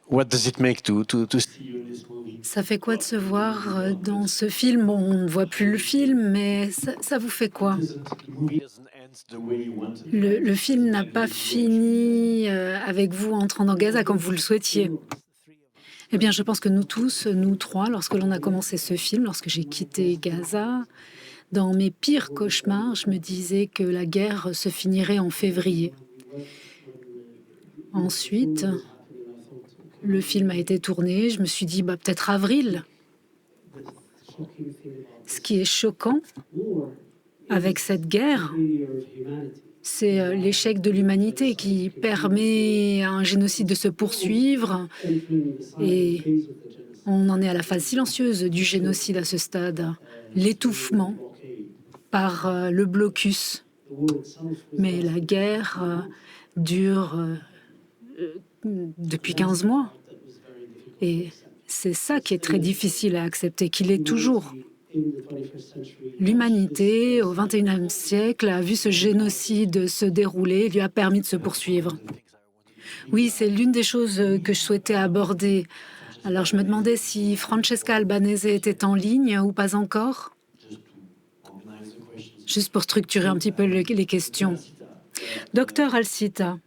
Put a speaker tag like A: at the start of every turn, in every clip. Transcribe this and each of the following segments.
A: What does it make to see you in this movie?
B: Ça fait quoi de se voir dans ce film? Bon, on ne voit plus le film, mais ça vous fait quoi?
A: The movie doesn't end the way you wanted,
B: Le
A: right?
B: film n'a
A: End
B: pas
A: with you actually.
B: fini avec vous entrant dans Gaza comme vous le souhaitiez. Eh bien, je pense que nous tous, nous trois, lorsque l'on a commencé ce film, lorsque j'ai quitté Gaza, dans mes pires cauchemars, je me disais que la guerre se finirait en février. Ensuite, le film a été tourné, je me suis dit, bah, peut-être avril. Ce qui est choquant avec cette guerre, c'est l'échec de l'humanité qui permet à un génocide de se poursuivre et on en est à la phase silencieuse du génocide à ce stade, l'étouffement par le blocus. Mais la guerre dure depuis 15 mois et c'est ça qui est très difficile à accepter, qu'il est toujours. L'humanité, au XXIe siècle, a vu ce génocide se dérouler et lui a permis de se poursuivre. Oui, c'est l'une des choses que je souhaitais aborder. Alors, je me demandais si Francesca Albanese était en ligne ou pas encore, juste pour structurer un petit peu les questions. Docteur Alcita,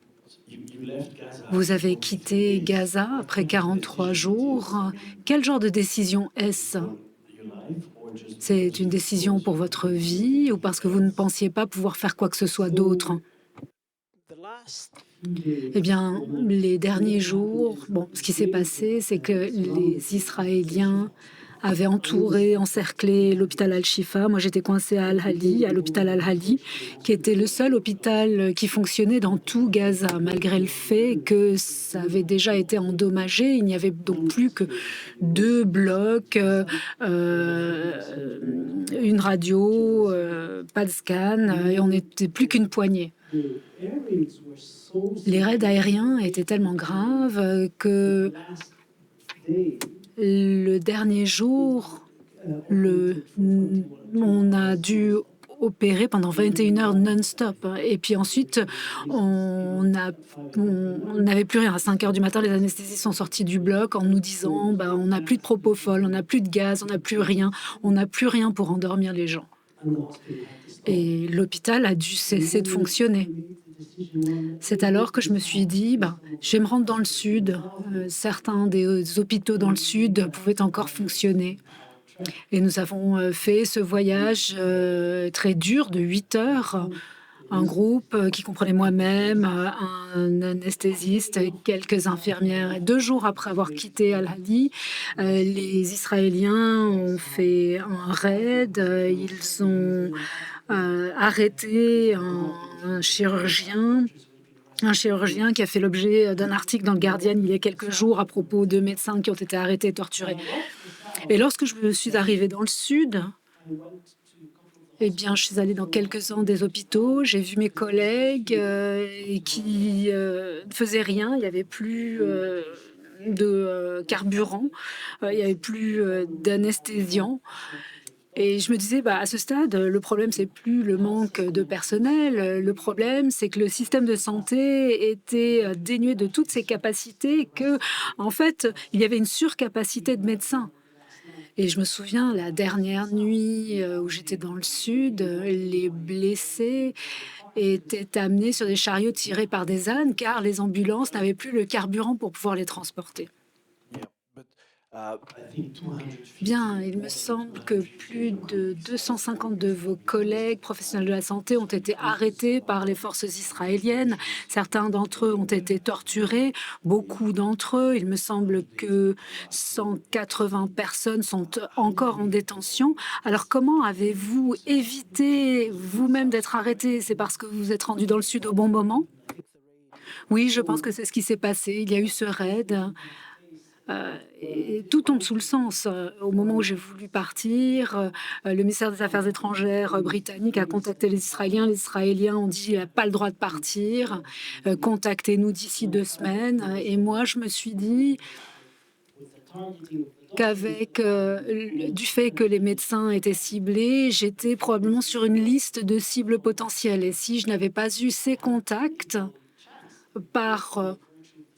B: vous avez quitté Gaza après 43 jours. Quel genre de décision est-ce? C'est une décision pour votre vie ou parce que vous ne pensiez pas pouvoir faire quoi que ce soit d'autre? Eh bien, les derniers jours, bon, ce qui s'est passé, c'est que les Israéliens avaient entouré, encerclé l'hôpital Al-Shifa. Moi, j'étais coincée à Al-Hali, à l'hôpital Al-Hali, qui était le seul hôpital qui fonctionnait dans tout Gaza, malgré le fait que ça avait déjà été endommagé. Il n'y avait donc plus que 2 blocs, une radio, pas de scan, et on n'était plus qu'une poignée. Les raids aériens étaient tellement graves que le dernier jour, on a dû opérer pendant 21 heures non-stop. Et puis ensuite, on n'avait plus rien. À 5 heures du matin, les anesthésistes sont sortis du bloc en nous disant bah, on n'a plus de propofol, on n'a plus de gaz, on n'a plus rien. On n'a plus rien pour endormir les gens. Et l'hôpital a dû cesser de fonctionner. C'est alors que je me suis dit, bah, je vais me rendre dans le sud. Certains des hôpitaux dans le sud pouvaient encore fonctionner. Et nous avons fait ce voyage très dur de 8 heures. Un groupe qui comprenait moi-même, un anesthésiste, quelques infirmières. Et 2 jours après avoir quitté Al-Hadi, les Israéliens ont fait un raid. Ils ont arrêté un chirurgien qui a fait l'objet d'un article dans le Guardian il y a quelques jours à propos de médecins qui ont été arrêtés et torturés. Et lorsque je suis arrivée dans le sud, eh bien, je suis allée dans quelques-uns des hôpitaux, j'ai vu mes collègues qui ne faisaient rien, il n'y avait plus de carburant, il n'y avait plus d'anesthésiants. Et je me disais, bah, à ce stade, le problème, c'est plus le manque de personnel. Le problème, c'est que le système de santé était dénué de toutes ses capacités, que, en fait, il y avait une surcapacité de médecins. Et je me souviens, la dernière nuit où j'étais dans le sud, les blessés étaient amenés sur des chariots tirés par des ânes, car les ambulances n'avaient plus le carburant pour pouvoir les transporter.
A: Yeah, but I think 250.
B: Bien, il me semble que plus de 250 de vos collègues professionnels de la santé ont été arrêtés par les forces israéliennes. Certains d'entre eux ont été torturés, beaucoup d'entre eux. Il me semble que 180 personnes sont encore en détention. Alors comment avez-vous évité vous-même d'être arrêté? C'est parce que vous vous êtes rendu dans le sud au bon moment? Oui, je pense que c'est ce qui s'est passé. Il y a eu ce raid. Et tout tombe sous le sens. Au moment où j'ai voulu partir, le ministère des Affaires étrangères britannique a contacté les Israéliens. Les Israéliens ont dit: «Il n'a pas le droit de partir, contactez-nous d'ici 2 semaines». Et moi, je me suis dit qu'avec du fait que les médecins étaient ciblés, j'étais probablement sur une liste de cibles potentielles. Et si je n'avais pas eu ces contacts par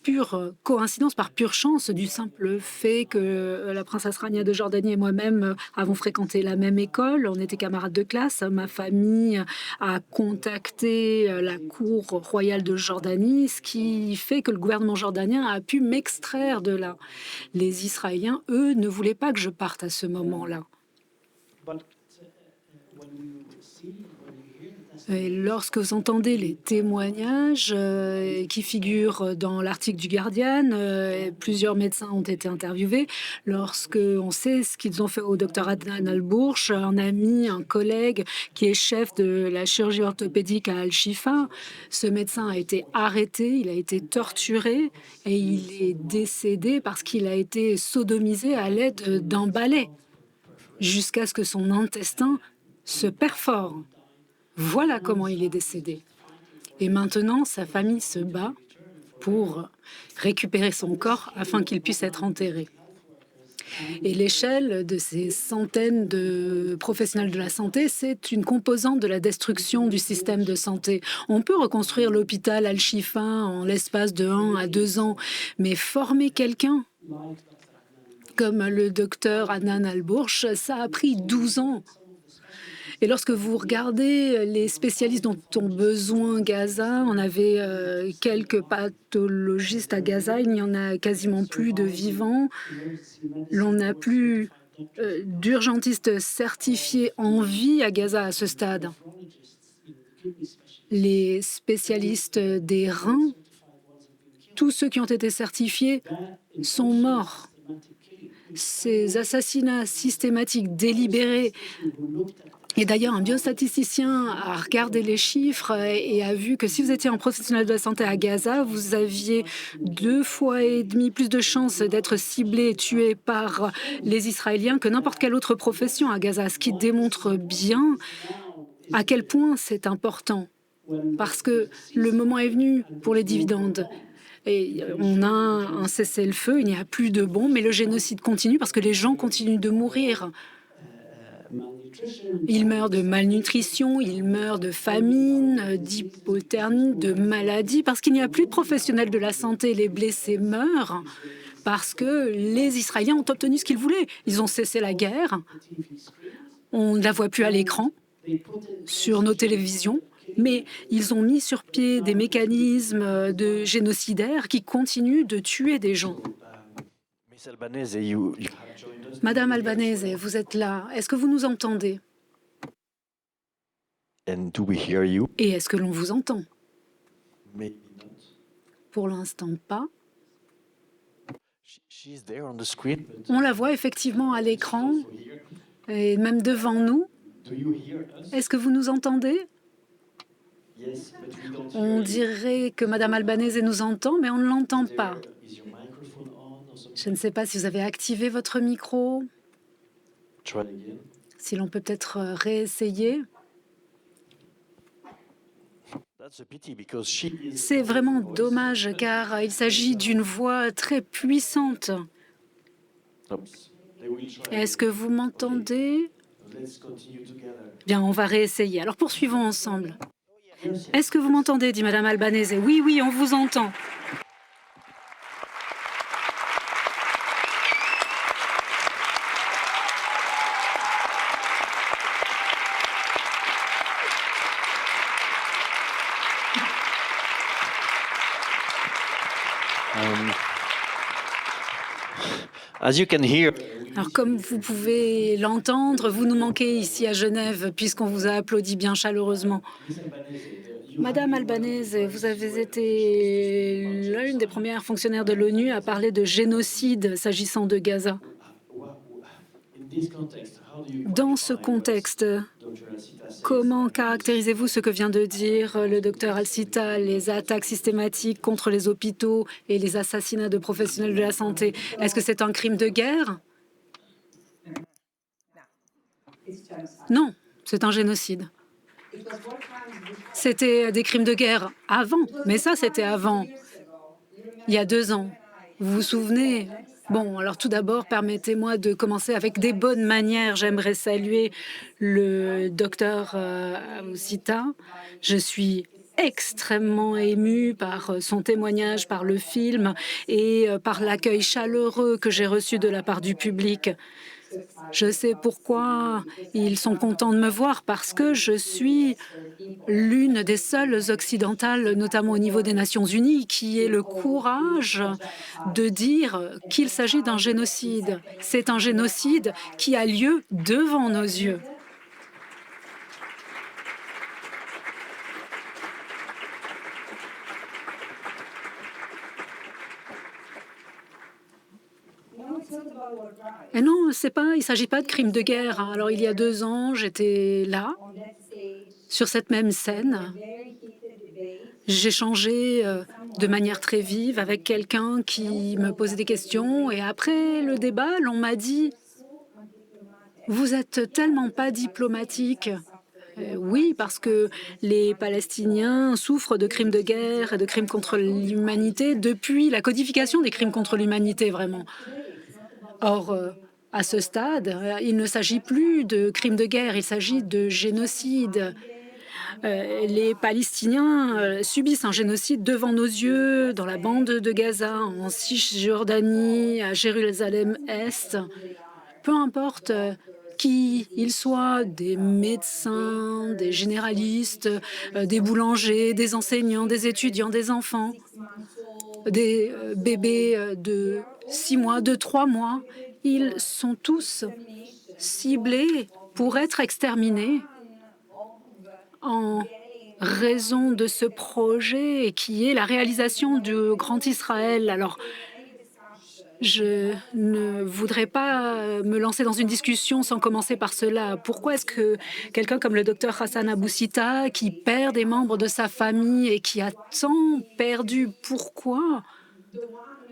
B: pure coïncidence, par pure chance, du simple fait que la princesse Rania de Jordanie et moi-même avons fréquenté la même école. On était camarades de classe. Ma famille a contacté la cour royale de Jordanie, ce qui fait que le gouvernement jordanien a pu m'extraire de là. Les Israéliens, eux, ne voulaient pas que je parte à ce moment-là. Et lorsque vous entendez les témoignages qui figurent dans l'article du Guardian, plusieurs médecins ont été interviewés. Lorsque on sait ce qu'ils ont fait au docteur Adnan Al-Bourch, un ami, un collègue qui est chef de la chirurgie orthopédique à Al-Shifa, ce médecin a été arrêté, il a été torturé et il est décédé parce qu'il a été sodomisé à l'aide d'un balai jusqu'à ce que son intestin se perfore. Voilà comment il est décédé. Et maintenant, sa famille se bat pour récupérer son corps afin qu'il puisse être enterré. Et l'échelle de ces centaines de professionnels de la santé, c'est une composante de la destruction du système de santé. On peut reconstruire l'hôpital Al-Shifa en l'espace de 1 à 2 ans, mais former quelqu'un comme le docteur Adnan Al-Bourch, ça a pris 12 ans. Et lorsque vous regardez les spécialistes dont ont besoin Gaza, on avait quelques pathologistes à Gaza, il n'y en a quasiment plus de vivants. L'on n'a plus d'urgentistes certifiés en vie à Gaza à ce stade. Les spécialistes des reins, tous ceux qui ont été certifiés sont morts. Ces assassinats systématiques, délibérés. Et d'ailleurs, un biostatisticien a regardé les chiffres et a vu que si vous étiez un professionnel de la santé à Gaza, vous aviez 2,5 fois plus de chances d'être ciblé et tué par les Israéliens que n'importe quelle autre profession à Gaza, ce qui démontre bien à quel point c'est important. Parce que le moment est venu pour les dividendes. Et on a un cessez-le-feu, il n'y a plus de bombes, mais le génocide continue parce que les gens continuent de mourir. Ils meurent de malnutrition, ils meurent de famine, d'hypothermie, de maladies, parce qu'il n'y a plus de professionnels de la santé. Les blessés meurent parce que les Israéliens ont obtenu ce qu'ils voulaient. Ils ont cessé la guerre. On ne la voit plus à l'écran, sur nos télévisions, mais ils ont mis sur pied des mécanismes de génocidaires qui continuent de tuer des gens.
A: Miss Albanese,
B: Madame Albanese, vous êtes là. Est-ce que vous nous entendez?
A: and do we hear you?
B: Et est-ce que l'on vous entend?
A: Maybe not.
B: Pour l'instant, pas.
A: She's there on the screen. But
B: On la voit effectivement à l'écran et même devant nous.
A: do you hear us?
B: Est-ce que vous nous entendez?
A: Yes, but we don't
B: On dirait que Madame Albanese nous entend, mais on ne l'entend pas.
A: Is your microphone on or something?
B: Je ne sais pas si vous avez activé votre micro,
A: Try again.
B: si l'on peut peut-être réessayer.
A: That's a pity because she is.
B: C'est vraiment dommage car il s'agit d'une voix très puissante.
A: Oops. They will try.
B: Est-ce que vous m'entendez?
A: Let's continue together.
B: Bien, on va réessayer. Alors poursuivons ensemble. Est-ce que vous m'entendez? Dit Madame Albanese. Oui, oui, on vous entend.
A: As you can hear,
B: Alors, comme vous pouvez l'entendre, vous nous manquez ici à Genève, puisqu'on vous a applaudi bien chaleureusement. Madame Albanese, vous avez été l'une des premières fonctionnaires de l'ONU à parler de génocide s'agissant de Gaza.
A: in this context, how do you
B: Dans ce contexte,
A: Dr. Al-Sita says,
B: comment caractérisez-vous ce que vient de dire le docteur Al-Sita, les attaques systématiques contre les hôpitaux et les assassinats de professionnels de la santé? Est-ce que c'est un crime de guerre? Non, c'est un génocide. C'était des crimes de guerre avant, mais ça, c'était avant, il y a 2 ans. Vous vous souvenez? Bon, alors tout d'abord, permettez-moi de commencer avec des bonnes manières. J'aimerais saluer le docteur Al-Sita. Je suis extrêmement émue par son témoignage, par le film et par l'accueil chaleureux que j'ai reçu de la part du public. Je sais pourquoi ils sont contents de me voir, parce que je suis l'une des seules occidentales, notamment au niveau des Nations Unies, qui ait le courage de dire qu'il s'agit d'un génocide. C'est un génocide qui a lieu devant nos yeux. Et non, il ne s'agit pas de crimes de guerre, hein. Alors, il y a 2 ans, j'étais là, sur cette même scène. J'échangeais de manière très vive avec quelqu'un qui me posait des questions. Et après le débat, l'on m'a dit: vous êtes tellement pas diplomatique. Oui, parce que les Palestiniens souffrent de crimes de guerre et de crimes contre l'humanité depuis la codification des crimes contre l'humanité, vraiment. Or, à ce stade, il ne s'agit plus de crimes de guerre, il s'agit de génocide. Les Palestiniens subissent un génocide devant nos yeux, dans la bande de Gaza, en Cisjordanie, à Jérusalem-Est. Peu importe qui ils soient, des médecins, des généralistes, des boulangers, des enseignants, des étudiants, des enfants, des bébés de 6 mois, de 3 mois, ils sont tous ciblés pour être exterminés en raison de ce projet qui est la réalisation du Grand Israël. Alors, je ne voudrais pas me lancer dans une discussion sans commencer par cela. Pourquoi est-ce que quelqu'un comme le docteur Hassan Abou-Sitta, qui perd des membres de sa famille et qui a tant perdu,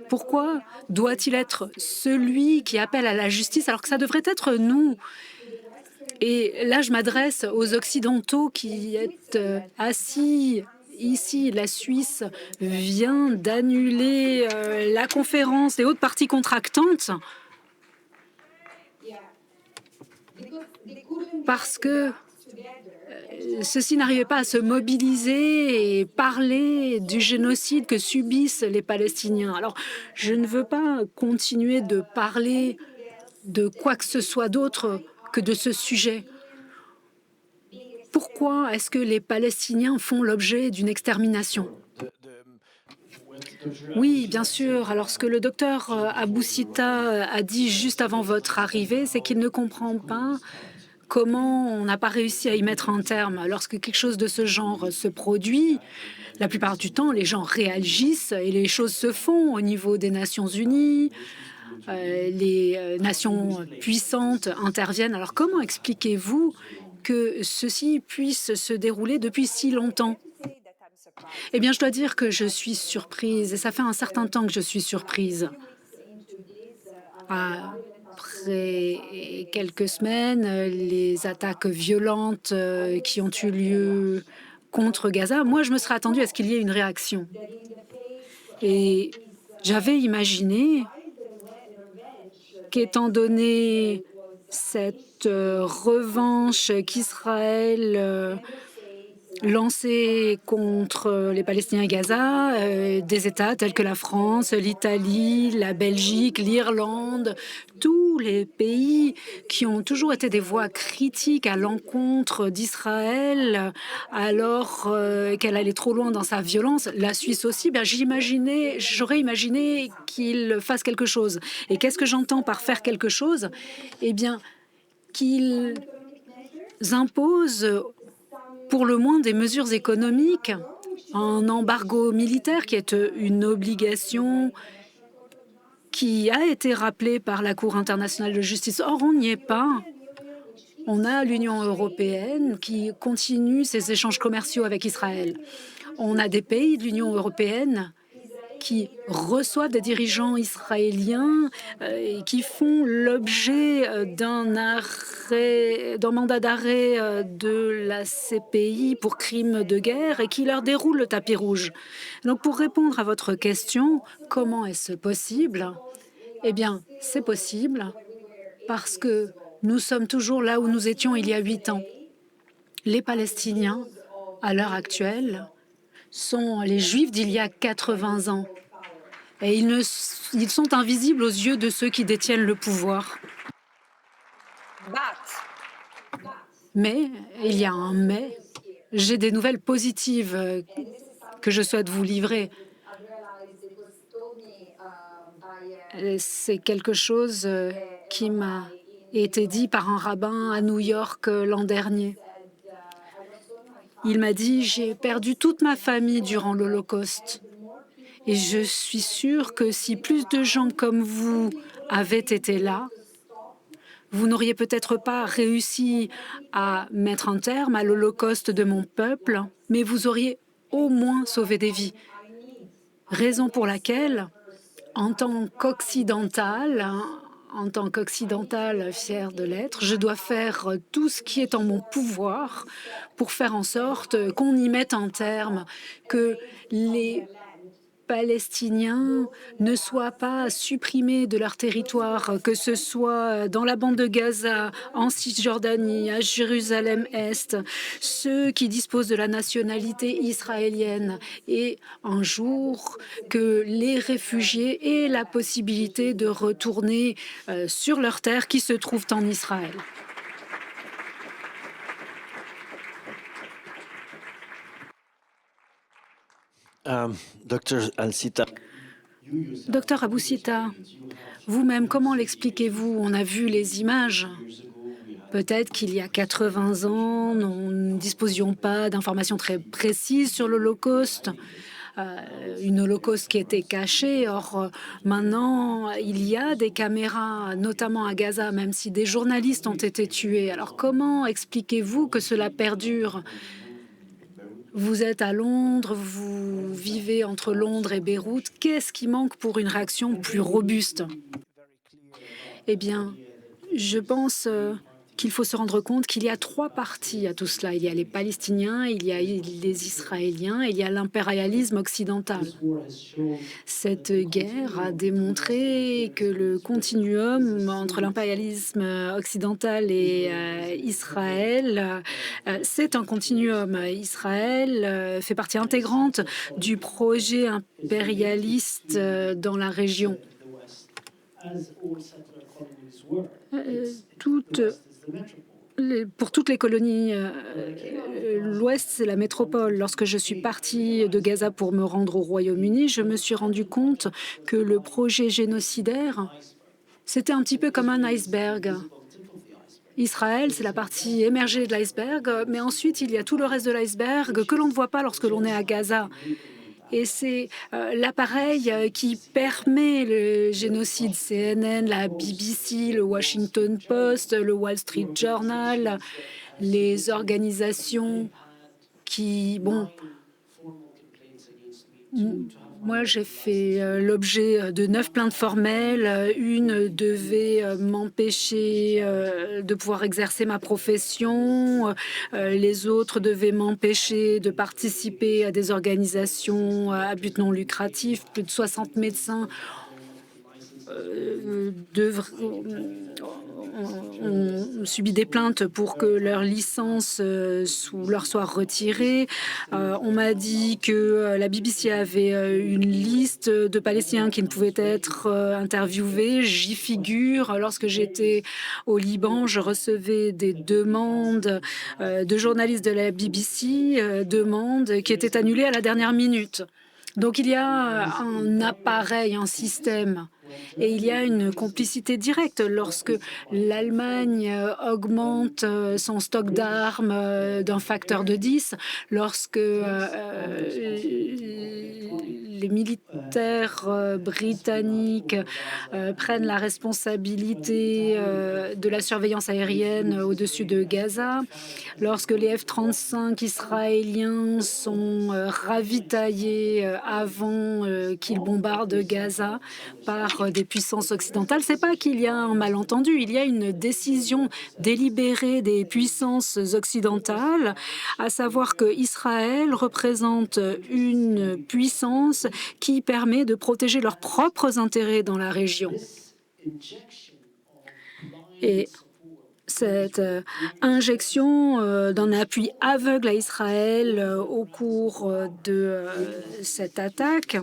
B: pourquoi doit-il être celui qui appelle à la justice alors que ça devrait être nous? Et là, je m'adresse aux Occidentaux qui êtes assis ici. La Suisse vient d'annuler la conférence des hautes parties contractantes parce que ceux-ci n'arrivaient pas à se mobiliser et parler du génocide que subissent les Palestiniens. Alors, je ne veux pas continuer de parler de quoi que ce soit d'autre que de ce sujet. Pourquoi est-ce que les Palestiniens font l'objet d'une extermination? Oui, bien sûr. Alors, ce que le docteur Abou-Sitta a dit juste avant votre arrivée, c'est qu'il ne comprend pas comment on n'a pas réussi à y mettre un terme. Lorsque quelque chose de ce genre se produit, la plupart du temps, les gens réagissent et les choses se font au niveau des Nations Unies. Les nations puissantes interviennent. Alors, comment expliquez-vous que ceci puisse se dérouler depuis si longtemps? Eh bien, je dois dire que je suis surprise, et ça fait un certain temps que je suis surprise. Après quelques semaines, les attaques violentes qui ont eu lieu contre Gaza, moi, je me serais attendue à ce qu'il y ait une réaction. Et j'avais imaginé qu'étant donné cette revanche qu'Israël lancée contre les Palestiniens à Gaza, des États tels que la France, l'Italie, la Belgique, l'Irlande, tous les pays qui ont toujours été des voix critiques à l'encontre d'Israël alors qu'elle allait trop loin dans sa violence, la Suisse aussi, j'aurais imaginé qu'il fasse quelque chose. Et qu'est-ce que j'entends par faire quelque chose? Eh bien, qu'ils imposent pour le moins des mesures économiques, un embargo militaire qui est une obligation qui a été rappelée par la Cour internationale de justice. Or, on n'y est pas. On a l'Union européenne qui continue ses échanges commerciaux avec Israël. On a des pays de l'Union européenne qui reçoivent des dirigeants israéliens et qui font l'objet d'un mandat d'arrêt de la CPI pour crimes de guerre et qui leur déroulent le tapis rouge. Donc, pour répondre à votre question, comment est-ce possible? Eh bien, c'est possible parce que nous sommes toujours là où nous étions il y a 8 ans. Les Palestiniens, à l'heure actuelle, sont les Juifs d'il y a 80 ans. Et ils sont invisibles aux yeux de ceux qui détiennent le pouvoir. Mais, il y a un mais, j'ai des nouvelles positives que je souhaite vous livrer. C'est quelque chose qui m'a été dit par un rabbin à New York l'an dernier. Il m'a dit: j'ai perdu toute ma famille durant l'Holocauste. Et je suis sûre que si plus de gens comme vous avaient été là, vous n'auriez peut-être pas réussi à mettre un terme à l'Holocauste de mon peuple, mais vous auriez au moins sauvé des vies. Raison pour laquelle, en tant qu'occidental fier de l'être, je dois faire tout ce qui est en mon pouvoir pour faire en sorte qu'on y mette un terme, que les Palestiniens ne soient pas supprimés de leur territoire, que ce soit dans la bande de Gaza, en Cisjordanie, à Jérusalem-Est, ceux qui disposent de la nationalité israélienne, et un jour que les réfugiés aient la possibilité de retourner sur leurs terres qui se trouvent en Israël.
C: Dr. Al-Sita.
B: Docteur Abou Sita, vous-même, comment l'expliquez-vous? On a vu les images. Peut-être qu'il y a 80 ans, nous ne disposions pas d'informations très précises sur l'Holocauste, une Holocauste qui était cachée. Or, maintenant, il y a des caméras, notamment à Gaza, même si des journalistes ont été tués. Alors, comment expliquez-vous que cela perdure? Vous êtes à Londres, vous vivez entre Londres et Beyrouth. Qu'est-ce qui manque pour une réaction plus robuste? Eh bien, je pense qu'il faut se rendre compte qu'il y a trois parties à tout cela. Il y a les Palestiniens, il y a les Israéliens et il y a l'impérialisme occidental. Cette guerre a démontré que le continuum entre l'impérialisme occidental et Israël, c'est un continuum. Israël fait partie intégrante du projet impérialiste dans la région. Pour toutes les colonies, l'Ouest, c'est la métropole. Lorsque je suis partie de Gaza pour me rendre au Royaume-Uni, je me suis rendu compte que le projet génocidaire, c'était un petit peu comme un iceberg. Israël, c'est la partie émergée de l'iceberg, mais ensuite, il y a tout le reste de l'iceberg que l'on ne voit pas lorsque l'on est à Gaza. Et c'est l'appareil qui permet le génocide. CNN, la BBC, le Washington Post, le Wall Street Journal, les organisations qui... Bon, moi, j'ai fait l'objet de 9 plaintes formelles. Une devait m'empêcher de pouvoir exercer ma profession. Les autres devaient m'empêcher de participer à des organisations à but non lucratif. Plus de 60 médecins ont subi des plaintes pour que leur licence leur soit retirée. On m'a dit que la BBC avait une liste de Palestiniens qui ne pouvaient être interviewés. J'y figure. Lorsque j'étais au Liban, je recevais des demandes de journalistes de la BBC, demandes qui étaient annulées à la dernière minute. Donc il y a un appareil, un système. Et il y a une complicité directe lorsque l'Allemagne augmente son stock d'armes d'un facteur de 10, lorsque les militaires britanniques prennent la responsabilité de la surveillance aérienne au-dessus de Gaza, lorsque les F-35 israéliens sont ravitaillés avant qu'ils bombardent Gaza par des puissances occidentales, c'est pas qu'il y a un malentendu, il y a une décision délibérée des puissances occidentales, à savoir que Israël représente une puissance qui permet de protéger leurs propres intérêts dans la région. Et cette injection d'un appui aveugle à Israël au cours de cette attaque.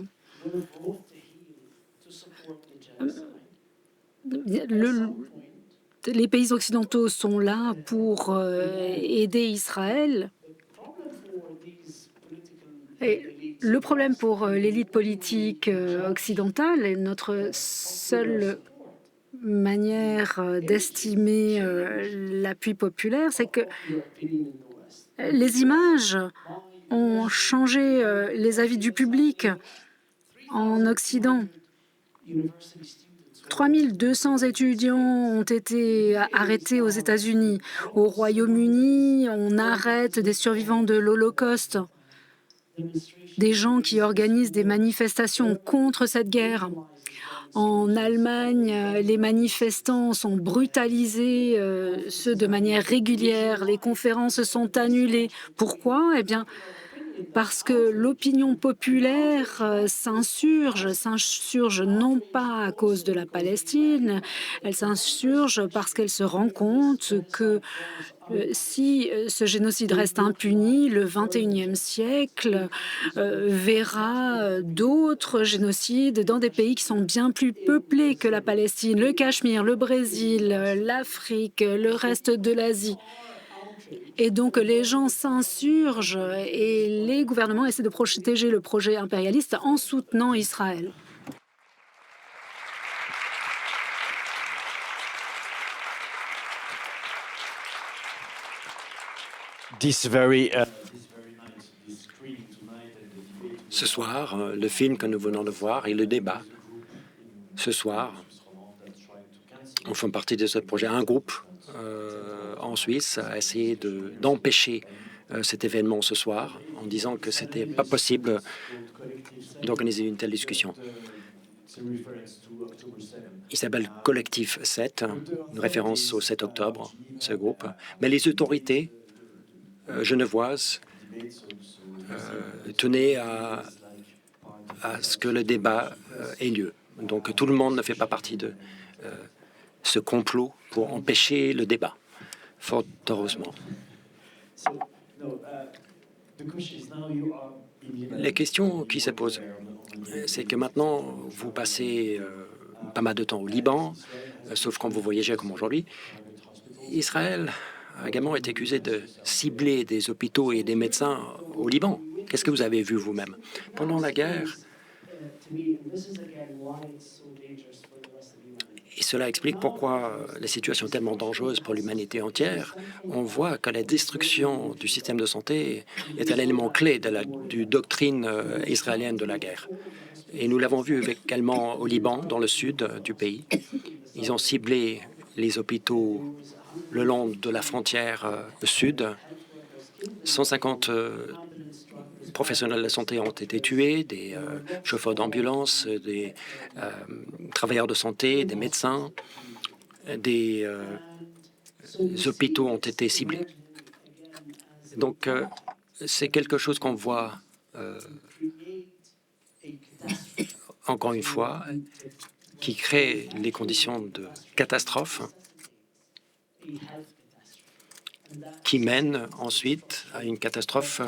B: Les pays occidentaux sont là pour aider Israël. Et le problème pour l'élite politique occidentale et notre seule manière d'estimer l'appui populaire, c'est que les images ont changé les avis du public en Occident. 3200 étudiants ont été arrêtés aux États-Unis. Au Royaume-Uni, on arrête des survivants de l'Holocauste, des gens qui organisent des manifestations contre cette guerre. En Allemagne, les manifestants sont brutalisés, ceux de manière régulière. Les conférences sont annulées. Pourquoi? Eh bien, parce que l'opinion populaire s'insurge non pas à cause de la Palestine, elle s'insurge parce qu'elle se rend compte que si ce génocide reste impuni, le XXIe siècle verra d'autres génocides dans des pays qui sont bien plus peuplés que la Palestine, le Cachemire, le Brésil, l'Afrique, le reste de l'Asie. Et donc, les gens s'insurgent et les gouvernements essaient de protéger le projet impérialiste en soutenant Israël.
C: Ce soir, le film que nous venons de voir et le débat, ce soir, on fait partie de ce projet. Un groupe en Suisse a essayé d'empêcher cet événement ce soir en disant que ce n'était pas possible d'organiser une telle discussion. Il s'appelle Collectif 7, une référence au 7 octobre, ce groupe. Mais les autorités genevoises tenaient à ce que le débat ait lieu. Donc tout le monde ne fait pas partie de ce complot pour empêcher le débat, fort heureusement. Les questions qui se posent, c'est que maintenant, vous passez pas mal de temps au Liban, sauf quand vous voyagez comme aujourd'hui. Israël a également été accusé de cibler des hôpitaux et des médecins au Liban. Qu'est-ce que vous avez vu vous-même? Pendant la guerre, et cela explique pourquoi la situation est tellement dangereuse pour l'humanité entière. On voit que la destruction du système de santé est un élément clé de la doctrine israélienne de la guerre. Et nous l'avons vu également au Liban, dans le sud du pays. Ils ont ciblé les hôpitaux le long de la frontière sud. 150 professionnels de santé ont été tués, des chauffeurs d'ambulance, des travailleurs de santé, des médecins, des hôpitaux ont été ciblés. Donc, c'est quelque chose qu'on voit encore une fois, qui crée les conditions de catastrophe qui mène ensuite à une catastrophe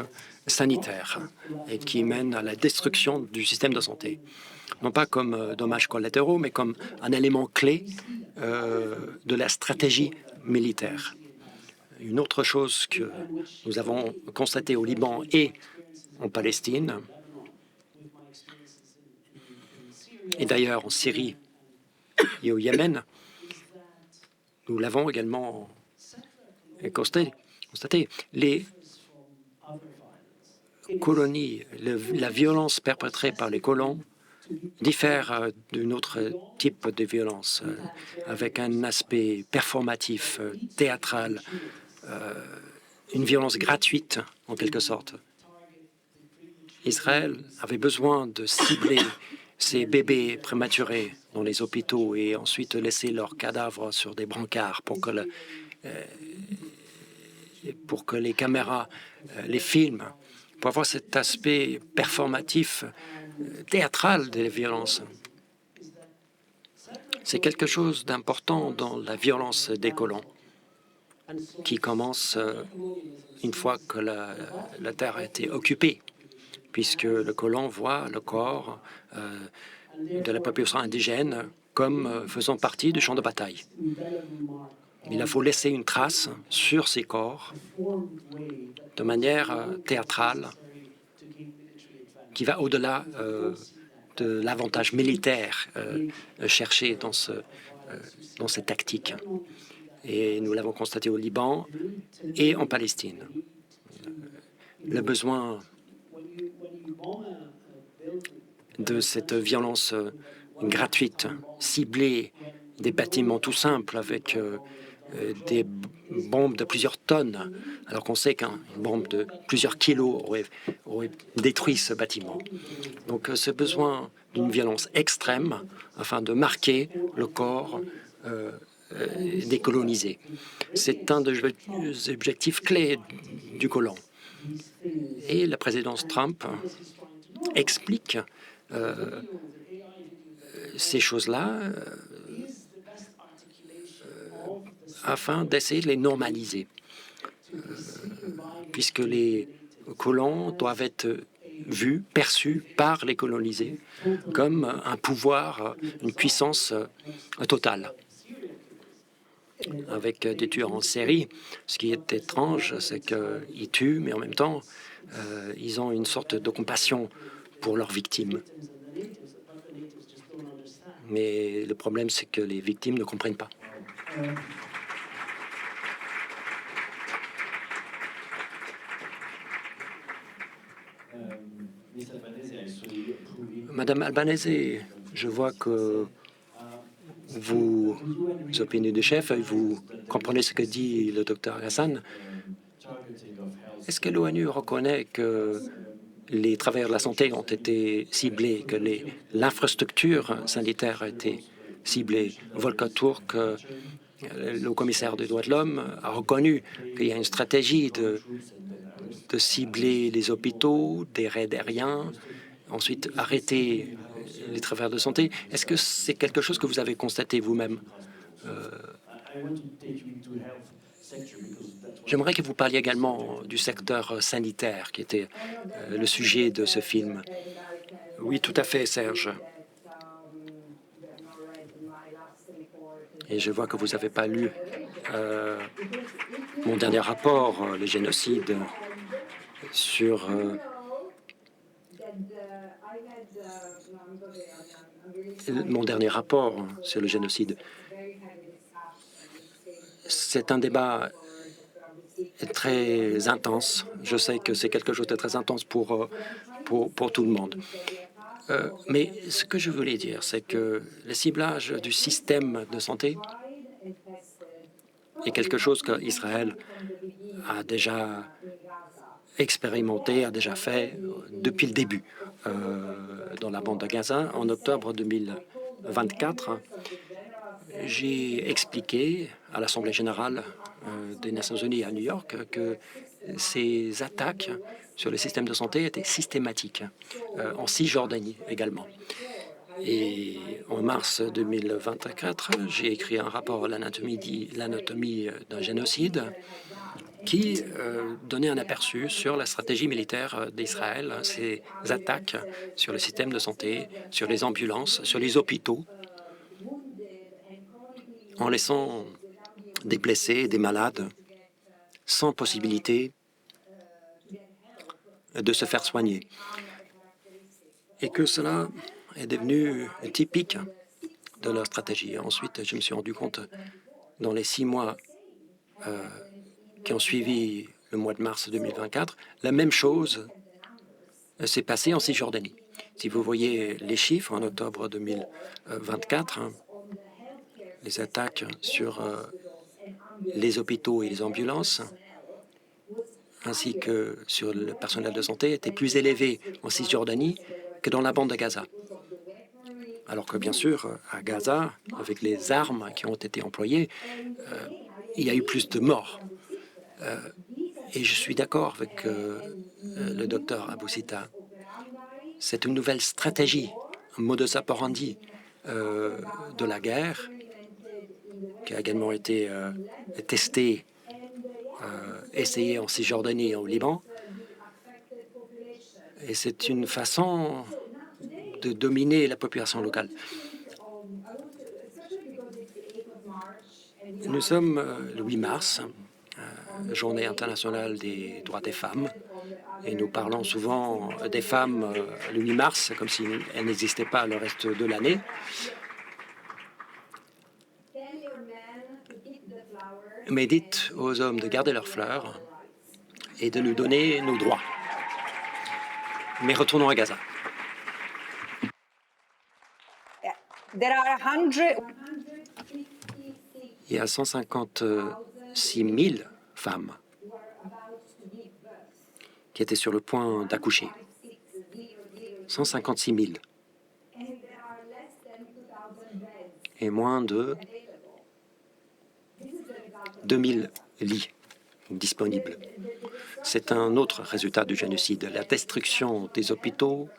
C: sanitaire et qui mène à la destruction du système de santé. Non pas comme dommages collatéraux, mais comme un élément clé de la stratégie militaire. Une autre chose que nous avons constatée au Liban et en Palestine, et d'ailleurs en Syrie et au Yémen, nous l'avons également constaté. Les colonies, la violence perpétrée par les colons diffère d'un autre type de violence, avec un aspect performatif, théâtral, une violence gratuite en quelque sorte. Israël avait besoin de cibler ces bébés prématurés dans les hôpitaux et ensuite laisser leurs cadavres sur des brancards pour que les caméras les filment, pour avoir cet aspect performatif, théâtral des violences. C'est quelque chose d'important dans la violence des colons. qui commence une fois que la terre a été occupée, puisque le colon voit le corps de la population indigène comme faisant partie du champ de bataille. Il faut laisser une trace sur ces corps de manière théâtrale qui va au-delà de l'avantage militaire cherché dans cette tactique. Et nous l'avons constaté au Liban et en Palestine. Le besoin de cette violence gratuite, ciblée, des bâtiments tout simples avec des bombes de plusieurs tonnes, alors qu'on sait qu'une bombe de plusieurs kilos aurait détruit ce bâtiment. Donc ce besoin d'une violence extrême afin de marquer le corps décolonisé. C'est un des objectifs clés du colon. Et la présidence Trump explique ces choses-là afin d'essayer de les normaliser, puisque les colons doivent être vus, perçus par les colonisés comme un pouvoir, une puissance totale. Avec des tueurs en série, ce qui est étrange, c'est qu'ils tuent, mais en même temps, ils ont une sorte de compassion pour leurs victimes. Mais le problème, c'est que les victimes ne comprennent pas. Madame Albanese, je vois que vous opinez de chef, vous comprenez ce que dit le docteur Hassan. Est-ce que l'ONU reconnaît que les travailleurs de la santé ont été ciblés, que l'infrastructure sanitaire a été ciblée? Volker Turk, le commissaire des droits de l'homme, a reconnu qu'il y a une stratégie de cibler les hôpitaux, des raids aériens, ensuite arrêter les travailleurs de santé. Est-ce que c'est quelque chose que vous avez constaté vous-même? J'aimerais que vous parliez également du secteur sanitaire, qui était le sujet de ce film. Oui, tout à fait, Serge. Et je vois que vous n'avez pas lu mon dernier rapport, le génocide, sur mon dernier rapport sur le génocide. C'est un débat très intense. Je sais que c'est quelque chose de très intense pour tout le monde. Mais ce que je voulais dire, c'est que le ciblage du système de santé est quelque chose qu'Israël a déjà expérimenté, a déjà fait depuis le début. Dans la bande de Gaza, en octobre 2024, j'ai expliqué à l'Assemblée générale des Nations unies à New York que ces attaques sur le système de santé étaient systématiques, en Cisjordanie également. Et en mars 2024, j'ai écrit un rapport à l'anatomie d'un génocide qui donnait un aperçu sur la stratégie militaire d'Israël, ces attaques sur le système de santé, sur les ambulances, sur les hôpitaux, en laissant des blessés, des malades, sans possibilité de se faire soigner. Et que cela est devenu typique de leur stratégie. Ensuite, je me suis rendu compte, dans les 6 mois qui ont suivi le mois de mars 2024, la même chose s'est passée en Cisjordanie. Si vous voyez les chiffres, en octobre 2024, les attaques sur les hôpitaux et les ambulances, ainsi que sur le personnel de santé, étaient plus élevées en Cisjordanie que dans la bande de Gaza. Alors que, bien sûr, à Gaza, avec les armes qui ont été employées, il y a eu plus de morts. Et je suis d'accord avec le docteur Abou-Sita. C'est une nouvelle stratégie, un modus operandi de la guerre, qui a également été testé essayé en Cisjordanie et au Liban. Et c'est une façon de dominer la population locale. Nous sommes le 8 mars, Journée internationale des droits des femmes, et nous parlons souvent des femmes le 8 mars comme si elles n'existaient pas le reste de l'année. Mais dites aux hommes de garder leurs fleurs et de nous donner nos droits. Mais retournons à Gaza. Il y a 156 000 femmes qui étaient sur le point d'accoucher. 156 000. Et moins de 2000 lits disponibles. C'est un autre résultat du génocide. La destruction des hôpitaux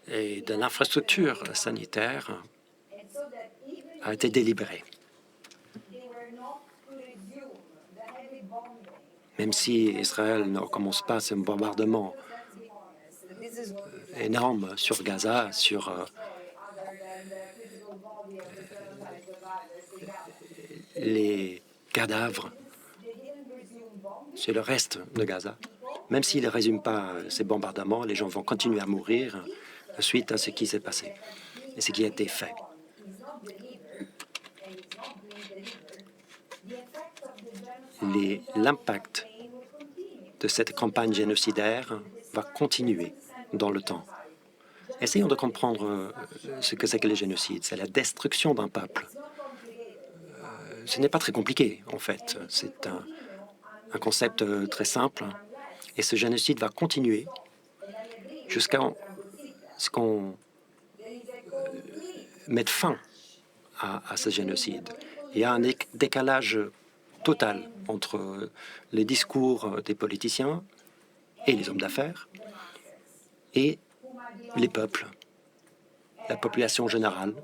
C: et de l'infrastructure sanitaire a été délibérée. Même si Israël ne recommence pas ce bombardement énorme sur Gaza, sur les cadavres, c'est le reste de Gaza. Même s'il ne résume pas ces bombardements, les gens vont continuer à mourir suite à ce qui s'est passé et ce qui a été fait. L'impact de cette campagne génocidaire va continuer dans le temps. Essayons de comprendre ce que c'est que le génocide. C'est la destruction d'un peuple. Ce n'est pas très compliqué, en fait. C'est un concept très simple. Et ce génocide va continuer jusqu'à ce qu'on mette fin à ce génocide. Il y a un décalage total entre les discours des politiciens et les hommes d'affaires et les peuples, la population générale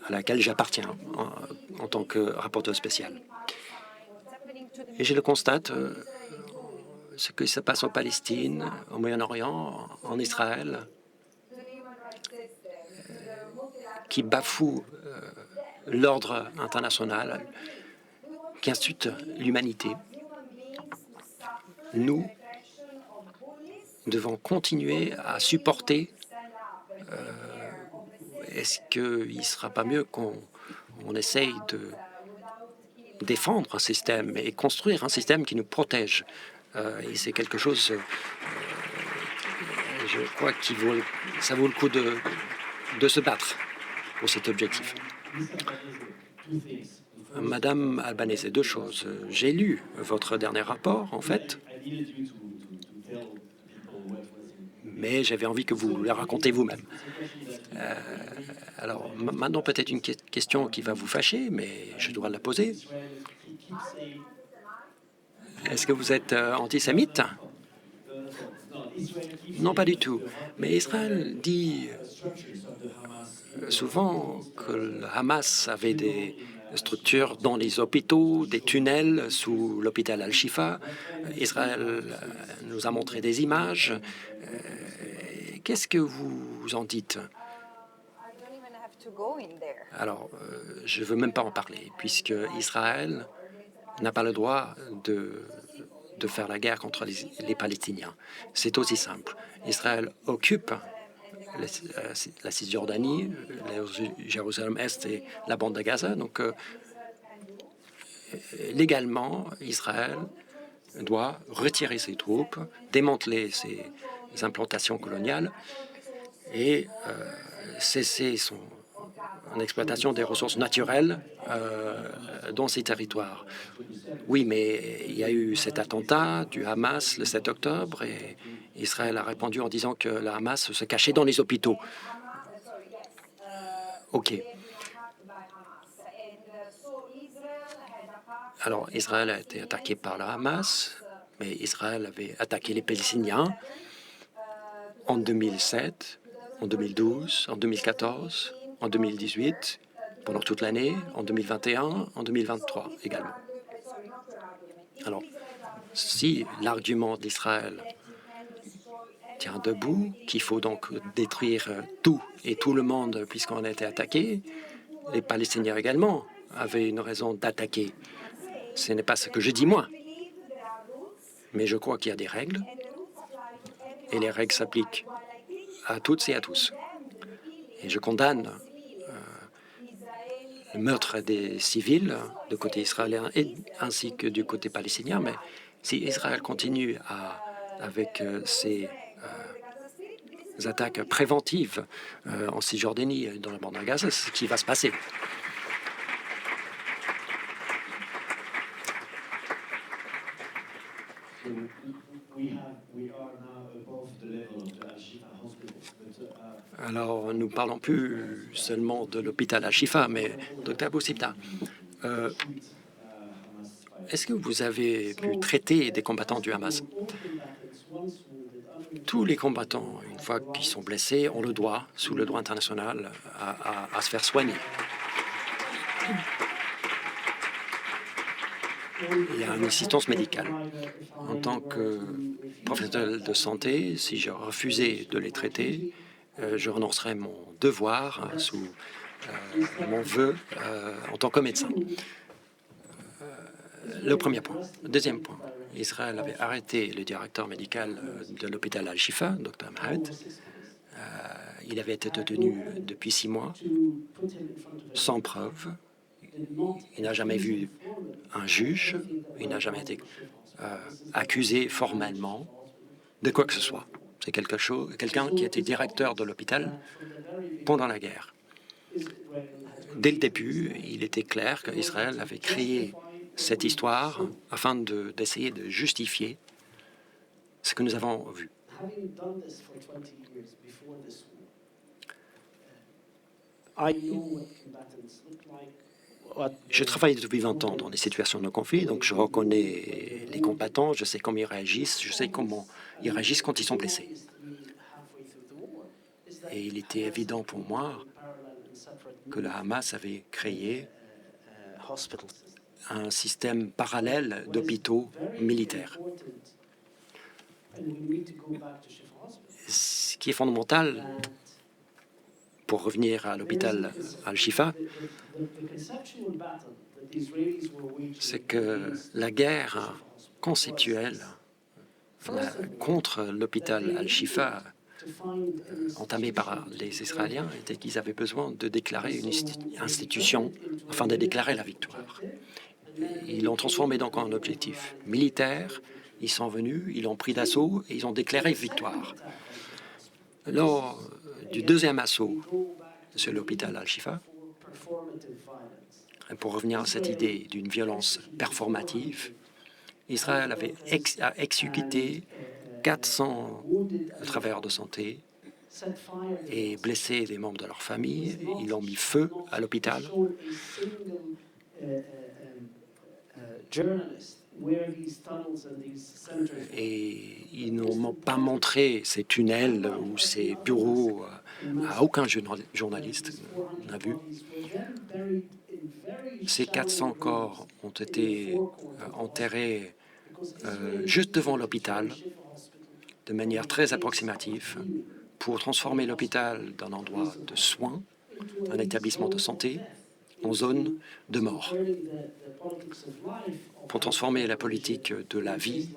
C: à laquelle j'appartiens en tant que rapporteur spécial. Et je le constate, ce qui se passe en Palestine, au Moyen-Orient, en Israël, qui bafoue l'ordre international, qui insulte l'humanité. Nous devons continuer à supporter. Est-ce qu'il ne sera pas mieux qu'on essaye de défendre un système et construire un système qui nous protège? Et c'est quelque chose, je crois que ça vaut le coup de se battre pour cet objectif. Madame Albanese, deux choses. J'ai lu votre dernier rapport, en fait, mais j'avais envie que vous le racontiez vous-même. Alors, maintenant, peut-être une question qui va vous fâcher, mais je dois la poser. Est-ce que vous êtes antisémite? Non, pas du tout. Mais Israël dit souvent que le Hamas avait des structures dans les hôpitaux, des tunnels sous l'hôpital Al-Shifa. Israël nous a montré des images. Qu'est-ce que vous en dites? Alors, je ne veux même pas en parler, puisque Israël n'a pas le droit de faire la guerre contre les Palestiniens. C'est aussi simple. Israël occupe la Cisjordanie, Jérusalem-Est et la bande de Gaza. Donc, légalement, Israël doit retirer ses troupes, démanteler ses implantations coloniales et cesser son exploitation des ressources naturelles dans ces territoires. Oui, mais il y a eu cet attentat du Hamas le 7 octobre et Israël a répondu en disant que le Hamas se cachait dans les hôpitaux. OK. Alors, Israël a été attaqué par le Hamas, mais Israël avait attaqué les Palestiniens en 2007, en 2012, en 2014, en 2018, pendant toute l'année, en 2021, en 2023 également. Alors, si l'argument d'Israël tient debout, qu'il faut donc détruire tout et tout le monde puisqu'on a été attaqué, les Palestiniens également avaient une raison d'attaquer. Ce n'est pas ce que je dis moi, mais je crois qu'il y a des règles et les règles s'appliquent à toutes et à tous. Et je condamne le meurtre des civils du côté israélien ainsi que du côté palestinien, mais si Israël continue avec ses attaques préventives en Cisjordanie et dans la bande de Gaza, c'est ce qui va se passer. Alors, nous ne parlons plus seulement de l'hôpital Al-Shifa, mais Dr Boussibta, est-ce que vous avez pu traiter des combattants du Hamas? Tous les combattants, une fois qu'ils sont blessés, ont le droit, sous le droit international, à se faire soigner. Il y a une assistance médicale. En tant que professionnel de santé, si je refusais de les traiter, je renoncerais mon devoir sous mon vœu en tant que médecin. Le premier point. Le deuxième point. Israël avait arrêté le directeur médical de l'hôpital Al-Shifa, Dr Mohamed. Il avait été détenu depuis 6 mois, sans preuve. Il n'a jamais vu un juge. Il n'a jamais été accusé formellement de quoi que ce soit. C'est quelqu'un qui était directeur de l'hôpital pendant la guerre. Dès le début, il était clair qu'Israël avait créé cette histoire afin d'essayer de justifier ce que nous avons vu. Je travaille depuis 20 ans dans des situations de conflit, donc je reconnais les combattants, je sais comment ils réagissent, je sais comment ils réagissent quand ils sont blessés. Et il était évident pour moi que le Hamas avait créé un système parallèle d'hôpitaux militaires. Ce qui est fondamental, pour revenir à l'hôpital Al-Shifa, c'est que la guerre conceptuelle contre l'hôpital Al-Shifa entamée par les Israéliens était qu'ils avaient besoin de déclarer une institution afin de déclarer la victoire. Ils l'ont transformé donc en objectif militaire. Ils sont venus, ils l'ont pris d'assaut et ils ont déclaré victoire. Lors du deuxième assaut sur l'hôpital Al-Shifa, pour revenir à cette idée d'une violence performative, Israël avait exécuté 400 travailleurs de santé et blessé des membres de leur famille. Ils ont mis feu à l'hôpital. Et ils n'ont pas montré ces tunnels ou ces bureaux à aucun journaliste n'a vu. Ces 400 corps ont été enterrés juste devant l'hôpital de manière très approximative pour transformer l'hôpital d'un endroit de soins, un établissement de santé, en zone de mort. Pour transformer la politique de la vie,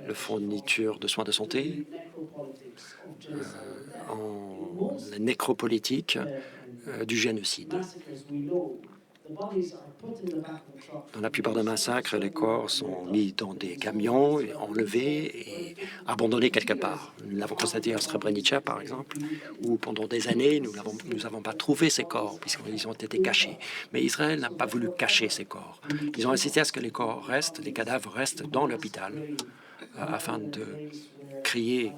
C: la fourniture de soins de santé, en la nécropolitique du génocide. Dans la plupart des massacres, les corps sont mis dans des camions, enlevés et abandonnés quelque part. Nous l'avons constaté à Srebrenica, par exemple, où pendant des années, nous n'avons pas trouvé ces corps, puisqu'ils ont été cachés. Mais Israël n'a pas voulu cacher ces corps. Ils ont insisté à ce que les corps restent, les cadavres restent dans l'hôpital, afin de créer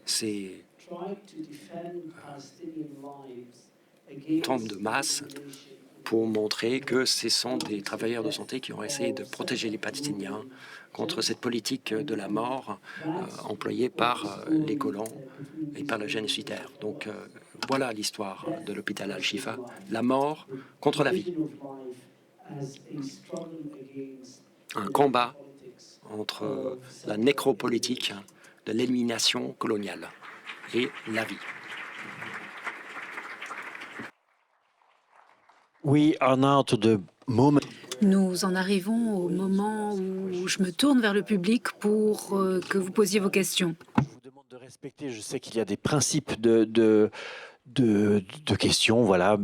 C: ces tombes de masse pour montrer que ce sont des travailleurs de santé qui ont essayé de protéger les Palestiniens contre cette politique de la mort employée par les colons et par le génocidaire. Donc voilà l'histoire de l'hôpital Al-Shifa, la mort contre la vie. Un combat entre la nécropolitique de l'élimination coloniale et la vie.
D: We are now to the moment.
B: Nous en arrivons au moment où je me tourne vers le public pour que vous posiez vos questions.
D: Je vous demande de respecter, je sais qu'il y a des principes de questions, voilà,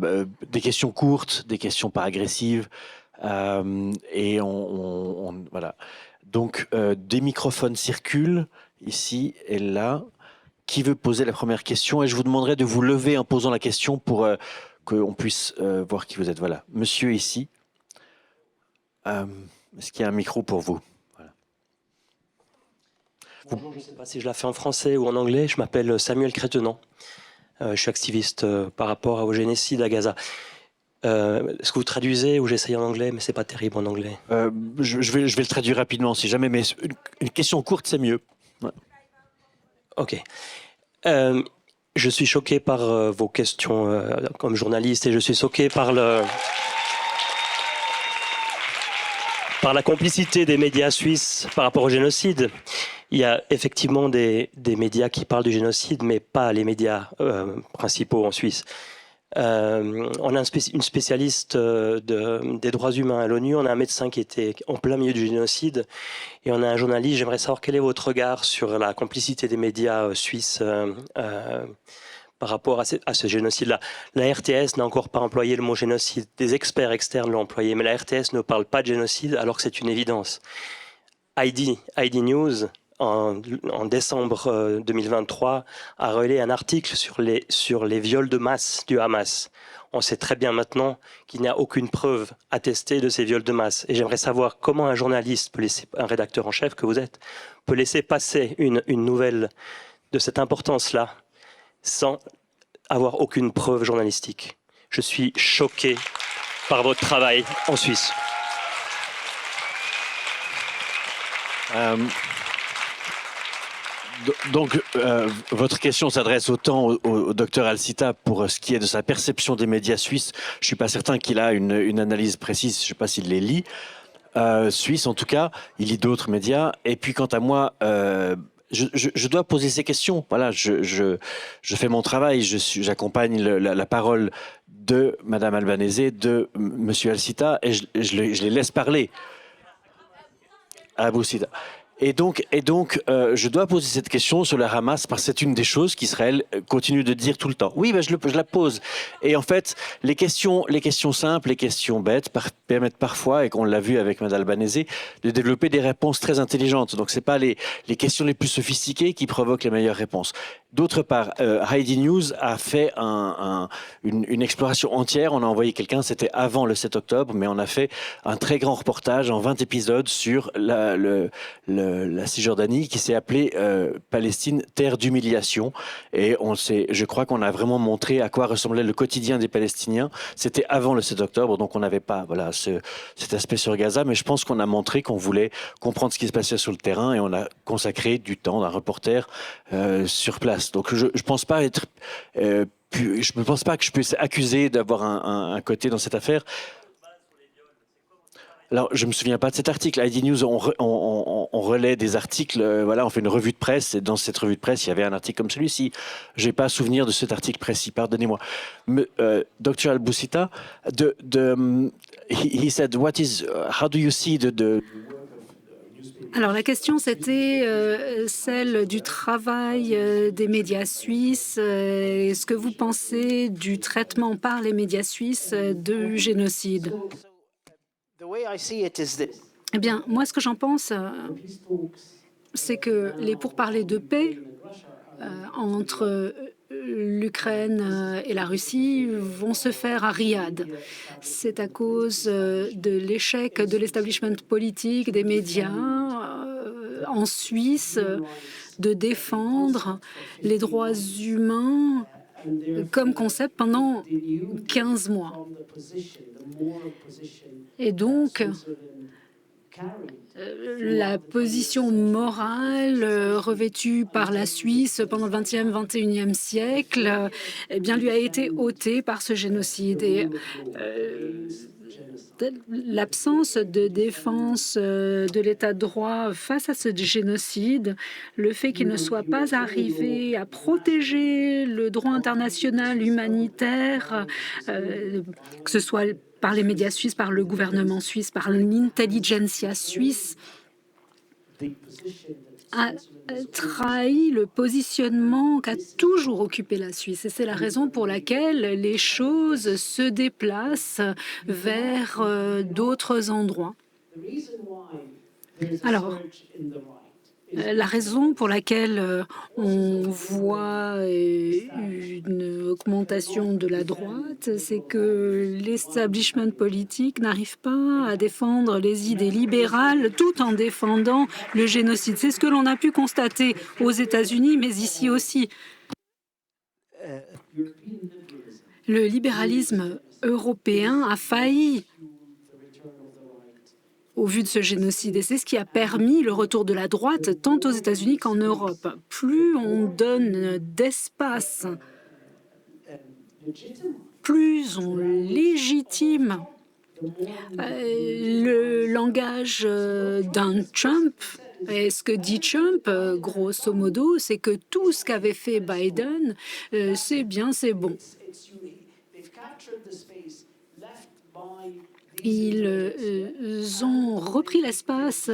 D: des questions courtes, des questions pas agressives, et voilà. Donc, des microphones circulent ici et là. Qui veut poser la première question? Et je vous demanderai de vous lever en posant la question pour qu'on puisse voir qui vous êtes. Voilà, monsieur ici. Est-ce qu'il y a un micro pour vous? Voilà.
E: Bonjour, je ne sais pas si je la fais en français ou en anglais. Je m'appelle Samuel Crétenant. Je suis activiste par rapport au génocide à Gaza. Est-ce que vous traduisez ou j'essaye en anglais, mais c'est pas terrible en anglais.
D: Je vais le traduire rapidement si jamais, mais une question courte, c'est mieux. Ouais.
E: Ok. Je suis choqué par vos questions comme journaliste et je suis choqué par la complicité des médias suisses par rapport au génocide. Il y a effectivement des médias qui parlent du génocide, mais pas les médias principaux en Suisse. On a une spécialiste des droits humains à l'ONU, on a un médecin qui était en plein milieu du génocide, et on a un journaliste. J'aimerais savoir quel est votre regard sur la complicité des médias suisses par rapport à ce génocide-là. La RTS n'a encore pas employé le mot génocide, des experts externes l'ont employé, mais la RTS ne parle pas de génocide alors que c'est une évidence. ID News, en décembre 2023, a relayé un article sur les viols de masse du Hamas. On sait très bien maintenant qu'il n'y a aucune preuve attestée de ces viols de masse. Et j'aimerais savoir comment un journaliste, un rédacteur en chef que vous êtes, peut laisser passer une nouvelle de cette importance-là sans avoir aucune preuve journalistique. Je suis choqué par votre travail en Suisse.
D: Donc, votre question s'adresse autant au docteur Alcita pour ce qui est de sa perception des médias suisses. Je ne suis pas certain qu'il a une analyse précise, je ne sais pas s'il les lit. Suisse, en tout cas, il lit d'autres médias. Et puis, quant à moi, je dois poser ces questions. Voilà, je fais mon travail, j'accompagne la parole de Madame Albanese, de Monsieur Alcita, et je les laisse parler. À Boussida. Et donc, je dois poser cette question sur le Hamas parce que c'est une des choses qu'Israël continue de dire tout le temps. Oui, ben je la pose. Et en fait, les questions simples, les questions bêtes permettent parfois, et qu'on l'a vu avec Mme Albanese, de développer des réponses très intelligentes. Donc, c'est pas les questions les plus sophistiquées qui provoquent les meilleures réponses. D'autre part, Heidi News a fait une exploration entière. On a envoyé quelqu'un, c'était avant le 7 octobre, mais on a fait un très grand reportage en 20 épisodes sur la Cisjordanie qui s'est appelée Palestine, terre d'humiliation. Et je crois qu'on a vraiment montré à quoi ressemblait le quotidien des Palestiniens. C'était avant le 7 octobre, donc on n'avait pas cet aspect sur Gaza, mais je pense qu'on a montré qu'on voulait comprendre ce qui se passait sur le terrain et on a consacré du temps d'un reporter sur place. Donc je pense pas être, je ne pense pas que je puisse accuser d'avoir un côté dans cette affaire. Alors, je me souviens pas de cet article. ID News, on relaie des articles, voilà, on fait une revue de presse, et dans cette revue de presse, il y avait un article comme celui-ci. J'ai pas souvenir de cet article précis, pardonnez-moi. Dr. Al-Boussita, he said, how do you see
B: Alors la question c'était celle du travail des médias suisses. Est-ce que vous pensez du traitement par les médias suisses de génocide? Eh bien, moi ce que j'en pense, c'est que les pourparlers de paix entre l'Ukraine et la Russie vont se faire à Riyad. C'est à cause de l'échec de l'establishment politique des médias en Suisse de défendre les droits humains comme concept pendant 15 mois. Et donc, la position morale revêtue par la Suisse pendant le 20e, 21e siècle, eh bien, lui a été ôtée par ce génocide. Et l'absence de défense de l'état de droit face à ce génocide, le fait qu'il ne soit pas arrivé à protéger le droit international humanitaire, que ce soit par les médias suisses, par le gouvernement suisse, par l'intelligentsia suisse, a trahi le positionnement qu'a toujours occupé la Suisse. Et c'est la raison pour laquelle les choses se déplacent vers d'autres endroits. Alors, la raison pour laquelle on voit une augmentation de la droite, c'est que l'establishment politique n'arrive pas à défendre les idées libérales tout en défendant le génocide. C'est ce que l'on a pu constater aux États-Unis, mais ici aussi. Le libéralisme européen a failli au vu de ce génocide. Et c'est ce qui a permis le retour de la droite, tant aux États-Unis qu'en Europe. Plus on donne d'espace, plus on légitime le langage d'un Trump. Et ce que dit Trump, grosso modo, c'est que tout ce qu'avait fait Biden, c'est bien, c'est bon. Ils ont repris l'espace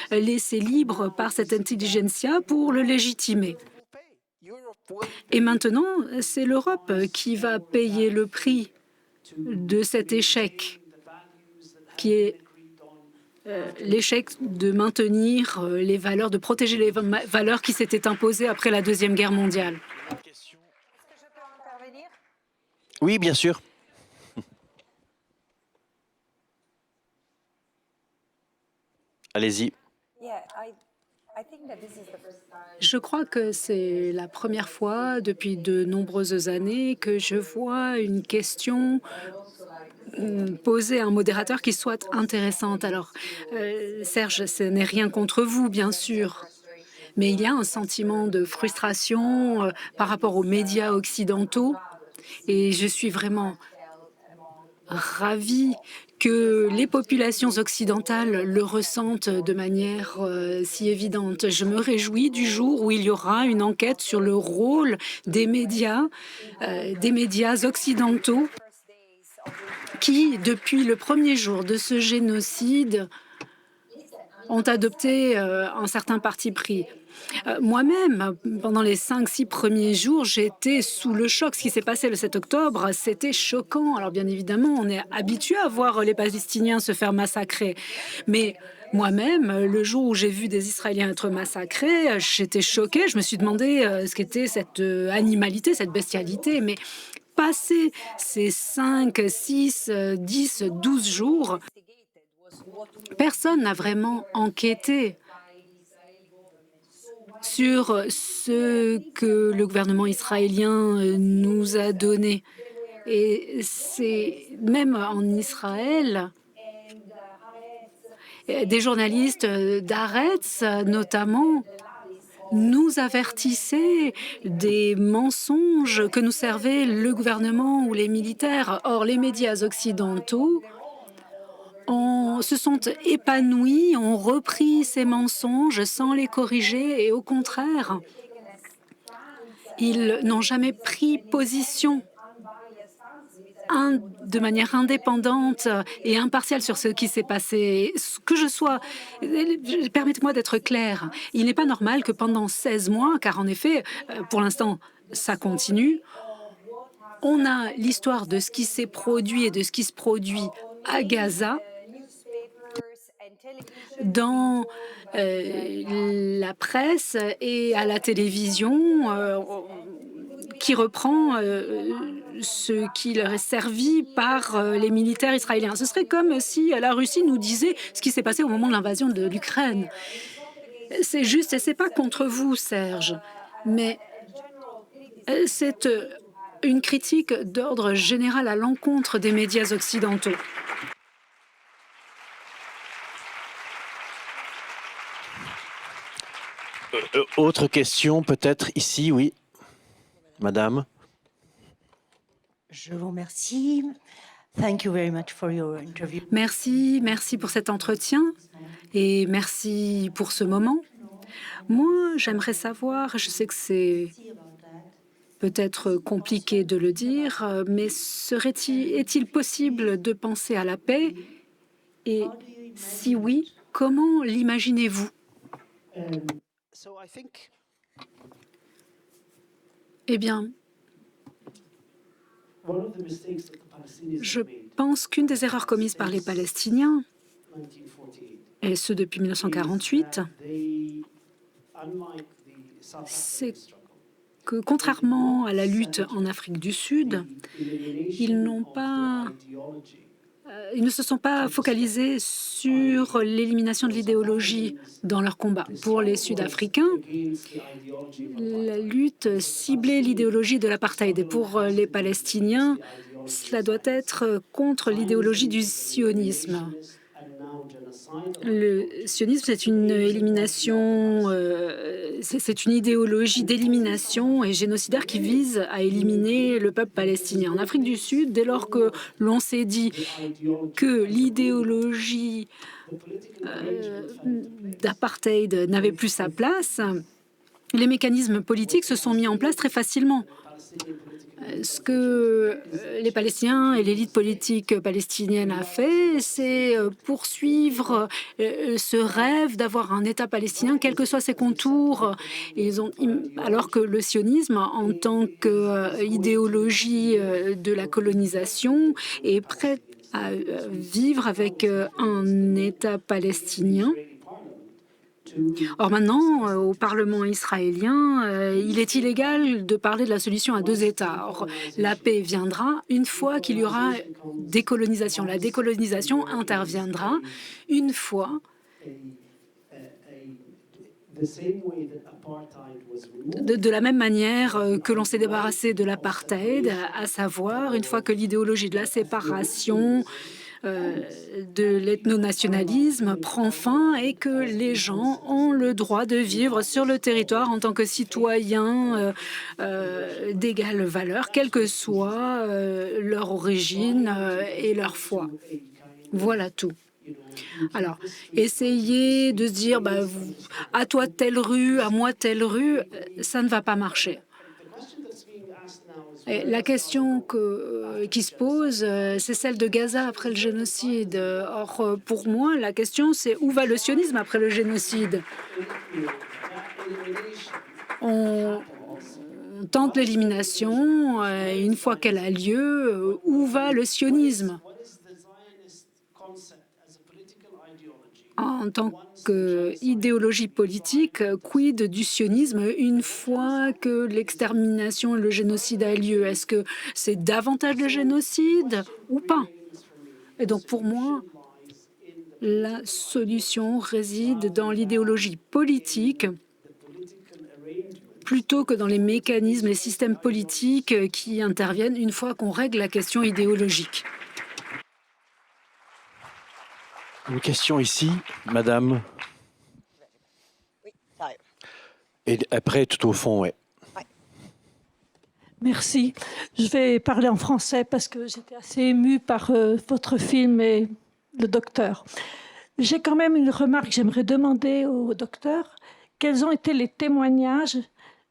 B: laissé libre par cette intelligentsia pour le légitimer. Et maintenant, c'est l'Europe qui va payer le prix de cet échec, qui est l'échec de maintenir les valeurs, de protéger les valeurs qui s'étaient imposées après la Deuxième Guerre mondiale.
F: Est-ce que je peux intervenir?
D: Oui, bien sûr. Allez-y.
B: Je crois que c'est la première fois depuis de nombreuses années que je vois une question posée à un modérateur qui soit intéressante. Alors, Serge, ce n'est rien contre vous, bien sûr, mais il y a un sentiment de frustration par rapport aux médias occidentaux et je suis vraiment ravie que les populations occidentales le ressentent de manière si évidente. Je me réjouis du jour où il y aura une enquête sur le rôle des médias occidentaux qui, depuis le premier jour de ce génocide, ont adopté un certain parti pris. Moi-même, pendant les 5-6 premiers jours, j'étais sous le choc. Ce qui s'est passé le 7 octobre, c'était choquant. Alors bien évidemment, on est habitué à voir les Palestiniens se faire massacrer. Mais moi-même, le jour où j'ai vu des Israéliens être massacrés, j'étais choquée. Je me suis demandé ce qu'était cette animalité, cette bestialité. Mais passé ces 5, 6, 10, 12 jours, personne n'a vraiment enquêté sur ce que le gouvernement israélien nous a donné. Et c'est même en Israël, des journalistes d'Haaretz notamment nous avertissaient des mensonges que nous servait le gouvernement ou les militaires. Or, les médias occidentaux se sont épanouis, ont repris ces mensonges sans les corriger et au contraire, ils n'ont jamais pris position de manière indépendante et impartiale sur ce qui s'est passé. Que je sois, permettez-moi d'être clair, il n'est pas normal que pendant 16 mois, car en effet, pour l'instant, ça continue, on a l'histoire de ce qui s'est produit et de ce qui se produit à Gaza, dans la presse et à la télévision, qui reprend ce qui leur est servi par les militaires israéliens. Ce serait comme si la Russie nous disait ce qui s'est passé au moment de l'invasion de l'Ukraine. C'est juste, et c'est pas contre vous, Serge, mais c'est une critique d'ordre général à l'encontre des médias occidentaux.
D: Autre question, peut-être ici, oui. Madame.
G: Je vous remercie.
F: Thank you very much for your interview.
B: Merci pour cet entretien et merci pour ce moment. Moi, j'aimerais savoir, je sais que c'est peut-être compliqué de le dire, mais est-il possible de penser à la paix? Et si oui, comment l'imaginez-vous? Eh bien, je pense qu'une des erreurs commises par les Palestiniens, et ce depuis 1948, c'est que contrairement à la lutte en Afrique du Sud, ils ne se sont pas focalisés sur l'élimination de l'idéologie dans leur combat. Pour les Sud-Africains, la lutte ciblait l'idéologie de l'apartheid. Et pour les Palestiniens, cela doit être contre l'idéologie du sionisme. Le sionisme, c'est une élimination, c'est une idéologie d'élimination et génocidaire qui vise à éliminer le peuple palestinien. En Afrique du Sud, dès lors que l'on s'est dit que l'idéologie d'apartheid n'avait plus sa place, les mécanismes politiques se sont mis en place très facilement. Ce que les Palestiniens et l'élite politique palestinienne a fait, c'est poursuivre ce rêve d'avoir un État palestinien, quels que soient ses contours. Alors que le sionisme, en tant qu'idéologie de la colonisation, est prêt à vivre avec un État palestinien. Or maintenant, au Parlement israélien, il est illégal de parler de la solution à deux États. Or, la paix viendra une fois qu'il y aura décolonisation. La décolonisation interviendra une fois de la même manière que l'on s'est débarrassé de l'apartheid, à savoir une fois que l'idéologie de la séparation de l'ethnonationalisme prend fin et que les gens ont le droit de vivre sur le territoire en tant que citoyens d'égale valeur, quelle que soit leur origine et leur foi. Voilà tout. Alors, essayer de se dire à toi telle rue, à moi telle rue, ça ne va pas marcher. Et la question qui se pose, c'est celle de Gaza après le génocide. Or, pour moi, la question, c'est où va le sionisme après le génocide? On tente l'élimination, et une fois qu'elle a lieu, où va le sionisme? En tant qu'idéologie politique, quid du sionisme une fois que l'extermination et le génocide a lieu? Est-ce que c'est davantage de génocide ou pas? Et donc pour moi, la solution réside dans l'idéologie politique plutôt que dans les mécanismes, les systèmes politiques qui interviennent une fois qu'on règle la question idéologique.
D: Une question ici, madame.
G: Oui, ça arrive.
D: Et après, tout au fond, ouais.
H: Merci. Je vais parler en français parce que j'étais assez émue par votre film et le docteur. J'ai quand même une remarque. J'aimerais demander au docteur quels ont été les témoignages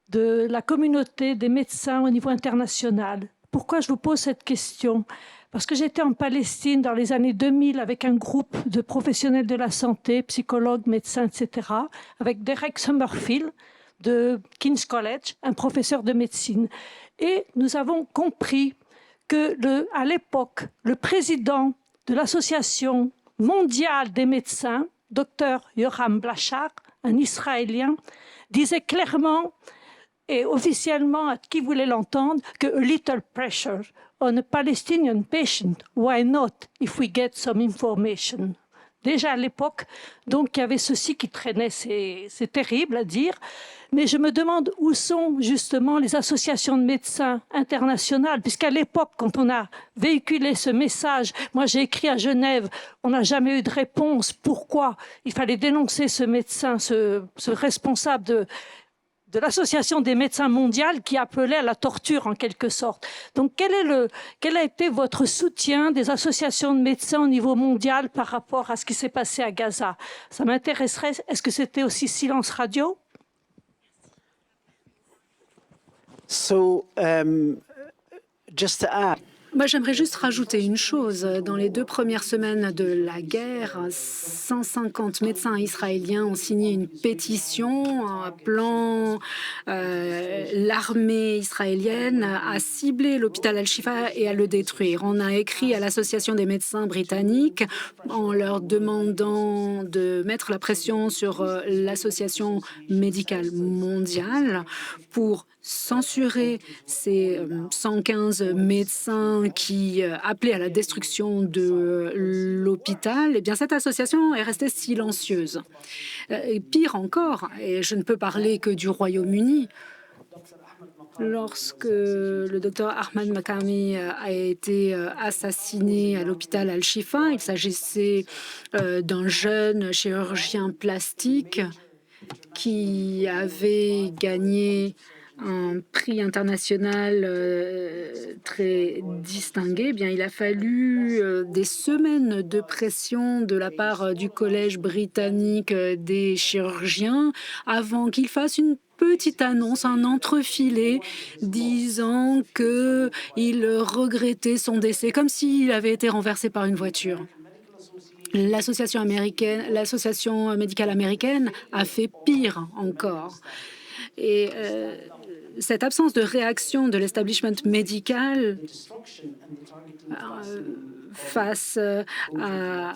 H: de la communauté des médecins au niveau international. Pourquoi je vous pose cette question? Parce que j'étais en Palestine dans les années 2000 avec un groupe de professionnels de la santé, psychologues, médecins, etc., avec Derek Summerfield de King's College, un professeur de médecine. Et nous avons compris que, à l'époque, le président de l'Association mondiale des médecins, Dr Yoram Blachar, un Israélien, disait clairement et officiellement à qui voulait l'entendre que a little pressure on a Palestinian patient, why not if we get some information? Déjà à l'époque, donc il y avait ceci qui traînait, c'est terrible à dire, mais je me demande où sont justement les associations de médecins internationales, puisqu'à l'époque, quand on a véhiculé ce message, moi j'ai écrit à Genève, on n'a jamais eu de réponse. Pourquoi? Il fallait dénoncer ce médecin, ce responsable de l'Association des médecins mondiale qui appelait à la torture en quelque sorte. Donc quel a été votre soutien des associations de médecins au niveau mondial par rapport à ce qui s'est passé à Gaza? Ça m'intéresserait. Est-ce que c'était aussi silence radio?
I: So, just to add,
B: Moi, j'aimerais juste rajouter une chose. Dans les 2 premières semaines de la guerre, 150 médecins israéliens ont signé une pétition appelant l'armée israélienne à cibler l'hôpital Al-Shifa et à le détruire. On a écrit à l'Association des médecins britanniques en leur demandant de mettre la pression sur l'Association médicale mondiale pour censurer ces 115 médecins qui appelaient à la destruction de l'hôpital. Eh bien, cette association est restée silencieuse. Et pire encore, et je ne peux parler que du Royaume-Uni, lorsque le docteur Ahmad Makami a été assassiné à l'hôpital Al-Shifa, il s'agissait d'un jeune chirurgien plastique qui avait gagné un prix international très distingué. Eh bien, il a fallu des semaines de pression de la part du Collège britannique des chirurgiens avant qu'il fasse une petite annonce, un entrefilet, disant qu'il regrettait son décès, comme s'il avait été renversé par une voiture. L'association médicale américaine a fait pire encore. Et cette absence de réaction de l'establishment médical face à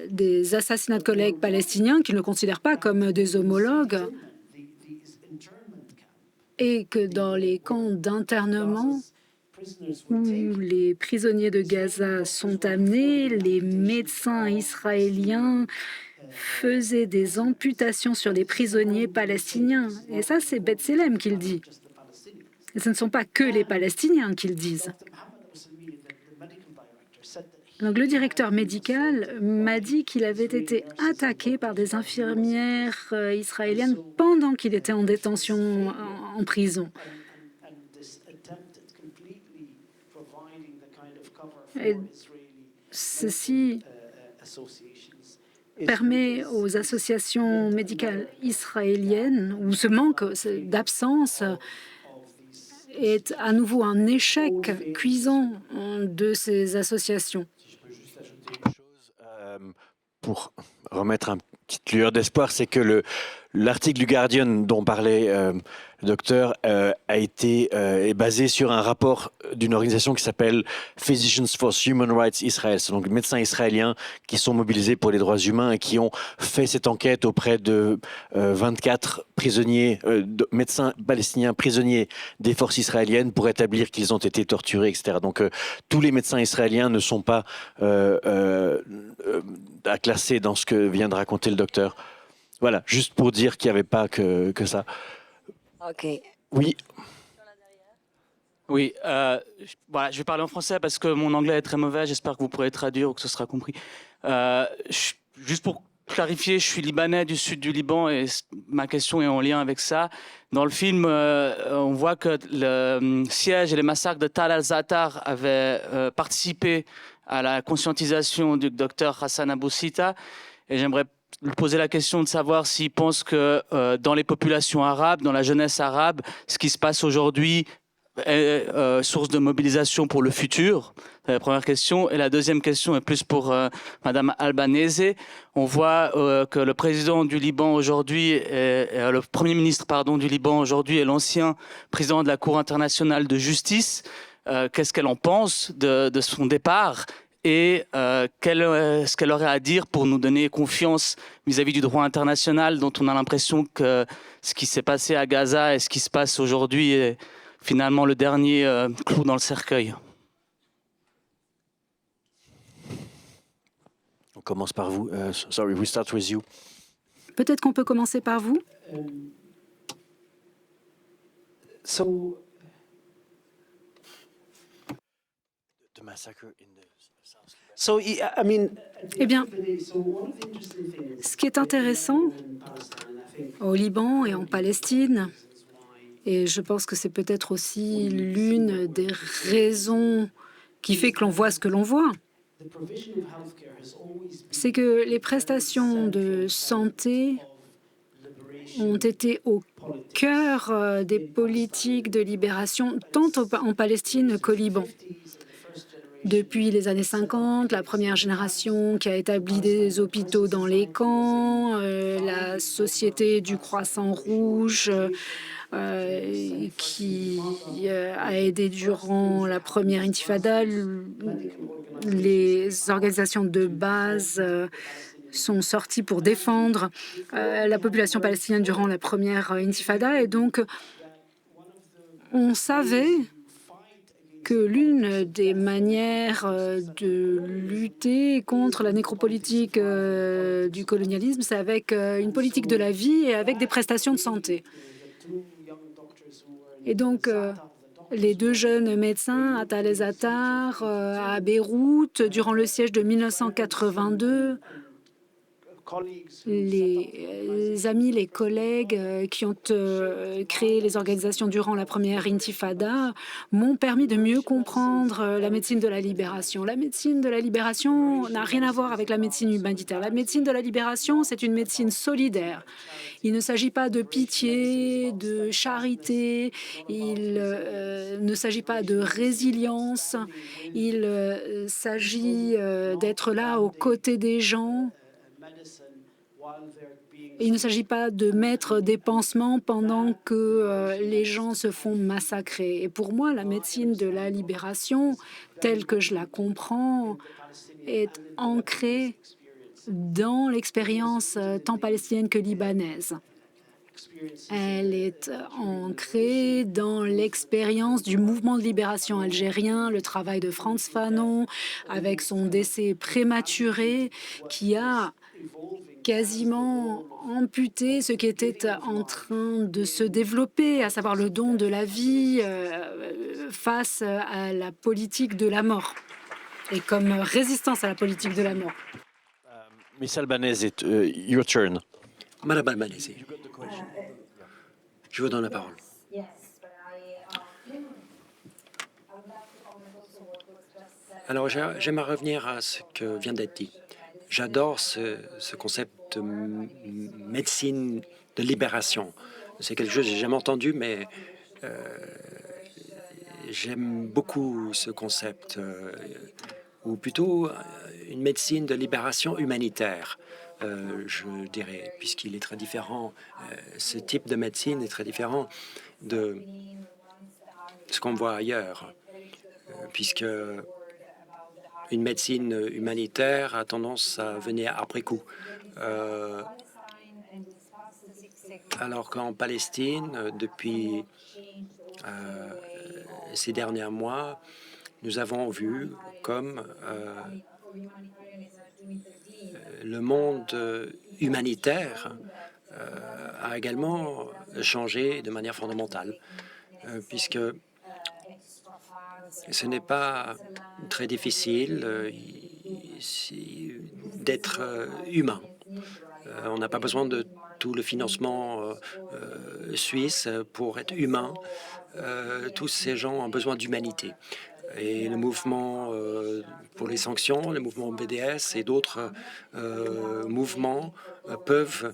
B: des assassinats de collègues palestiniens qu'ils ne considèrent pas comme des homologues, et que dans les camps d'internement où les prisonniers de Gaza sont amenés, les médecins israéliens faisaient des amputations sur les prisonniers palestiniens. Et ça, c'est B'Tselem qui le dit. Et ce ne sont pas que les Palestiniens qui le disent. Donc, le directeur médical m'a dit qu'il avait été attaqué par des infirmières israéliennes pendant qu'il était en détention en prison. Et ceci permet aux associations médicales israéliennes, où ce manque d'absence est à nouveau un échec cuisant de ces associations.
D: Si je peux juste ajouter une chose pour remettre une petite lueur d'espoir, c'est que l'article du Guardian dont parlait le docteur est basé sur un rapport d'une organisation qui s'appelle Physicians for Human Rights Israel. C'est donc les médecins israéliens qui sont mobilisés pour les droits humains et qui ont fait cette enquête auprès de 24 prisonniers, médecins palestiniens prisonniers des forces israéliennes pour établir qu'ils ont été torturés, etc. Donc tous les médecins israéliens ne sont pas à classer dans ce que vient de raconter le docteur. Voilà, juste pour dire qu'il n'y avait pas que ça.
G: OK.
D: Oui.
J: Oui, voilà, je vais parler en français parce que mon anglais est très mauvais. J'espère que vous pourrez traduire ou que ce sera compris. Juste pour clarifier, je suis libanais du sud du Liban et ma question est en lien avec ça. Dans le film, on voit que le siège et les massacres de Tal al-Zatar avaient participé à la conscientisation du docteur Hassan Abou Sita. Et j'aimerais lui poser la question de savoir s'il pense que dans les populations arabes, dans la jeunesse arabe, ce qui se passe aujourd'hui est source de mobilisation pour le futur. C'est la première question. Et la deuxième question est plus pour Madame Albanese. On voit que le président du Liban aujourd'hui, le Premier ministre du Liban aujourd'hui est l'ancien président de la Cour internationale de justice. Qu'est-ce qu'elle en pense de son départ? Et ce qu'elle aurait à dire pour nous donner confiance vis-à-vis du droit international, dont on a l'impression que ce qui s'est passé à Gaza et ce qui se passe aujourd'hui est finalement le dernier clou dans le cercueil.
D: On commence par vous. Sorry, we start with you.
B: Peut-être qu'on peut commencer par vous.
D: The massacre in the
B: Eh bien, ce qui est intéressant au Liban et en Palestine, Et je pense que c'est peut-être aussi l'une des raisons qui fait que l'on voit ce que l'on voit. C'est que les prestations de santé ont été au cœur des politiques de libération, tant en Palestine qu'au Liban. Depuis les années 50, la première génération qui a établi des hôpitaux dans les camps, la Société du Croissant Rouge, qui a aidé durant la première intifada. Les organisations de base sont sorties pour défendre la population palestinienne durant la première intifada. Et donc, on savait que l'une des manières de lutter contre la nécropolitique du colonialisme, c'est avec une politique de la vie et avec des prestations de santé. Et donc, les deux jeunes médecins, Atal et Zatar, à Beyrouth, durant le siège de 1982, les amis, les collègues qui ont créé les organisations durant la première intifada m'ont permis de mieux comprendre la médecine de la libération. La médecine de la libération n'a rien à voir avec la médecine humanitaire. La médecine de la libération, c'est une médecine solidaire. Il ne s'agit pas de pitié, de charité, il ne s'agit pas de résilience, il s'agit d'être là aux côtés des gens. Il ne s'agit pas de mettre des pansements pendant que les gens se font massacrer. Et pour moi, la médecine de la libération, telle que je la comprends, est ancrée dans l'expérience tant palestinienne que libanaise. Elle est ancrée dans l'expérience du mouvement de libération algérien, le travail de Frantz Fanon, avec son décès prématuré, qui a quasiment amputé ce qui était en train de se développer, à savoir le don de la vie face à la politique de la mort et comme résistance à la politique de la mort.
D: Miss Albanese, your turn.
C: Madame Albanese, je vous donne la parole. Alors, j'aimerais revenir à ce que vient d'être dit. J'adore ce concept de médecine de libération. C'est quelque chose que j'ai jamais entendu, mais j'aime beaucoup ce concept, ou plutôt une médecine de libération humanitaire, je dirais, puisqu'il est très différent. Ce type de médecine est très différent de ce qu'on voit ailleurs, puisque une médecine humanitaire a tendance à venir après coup. Alors qu'en Palestine, depuis ces derniers mois, nous avons vu comme le monde humanitaire a également changé de manière fondamentale, puisque ce n'est pas très difficile d'être humain. On n'a pas besoin de tout le financement suisse pour être humain. Tous ces gens ont besoin d'humanité. Et le mouvement pour les sanctions, le mouvement BDS et d'autres mouvements peuvent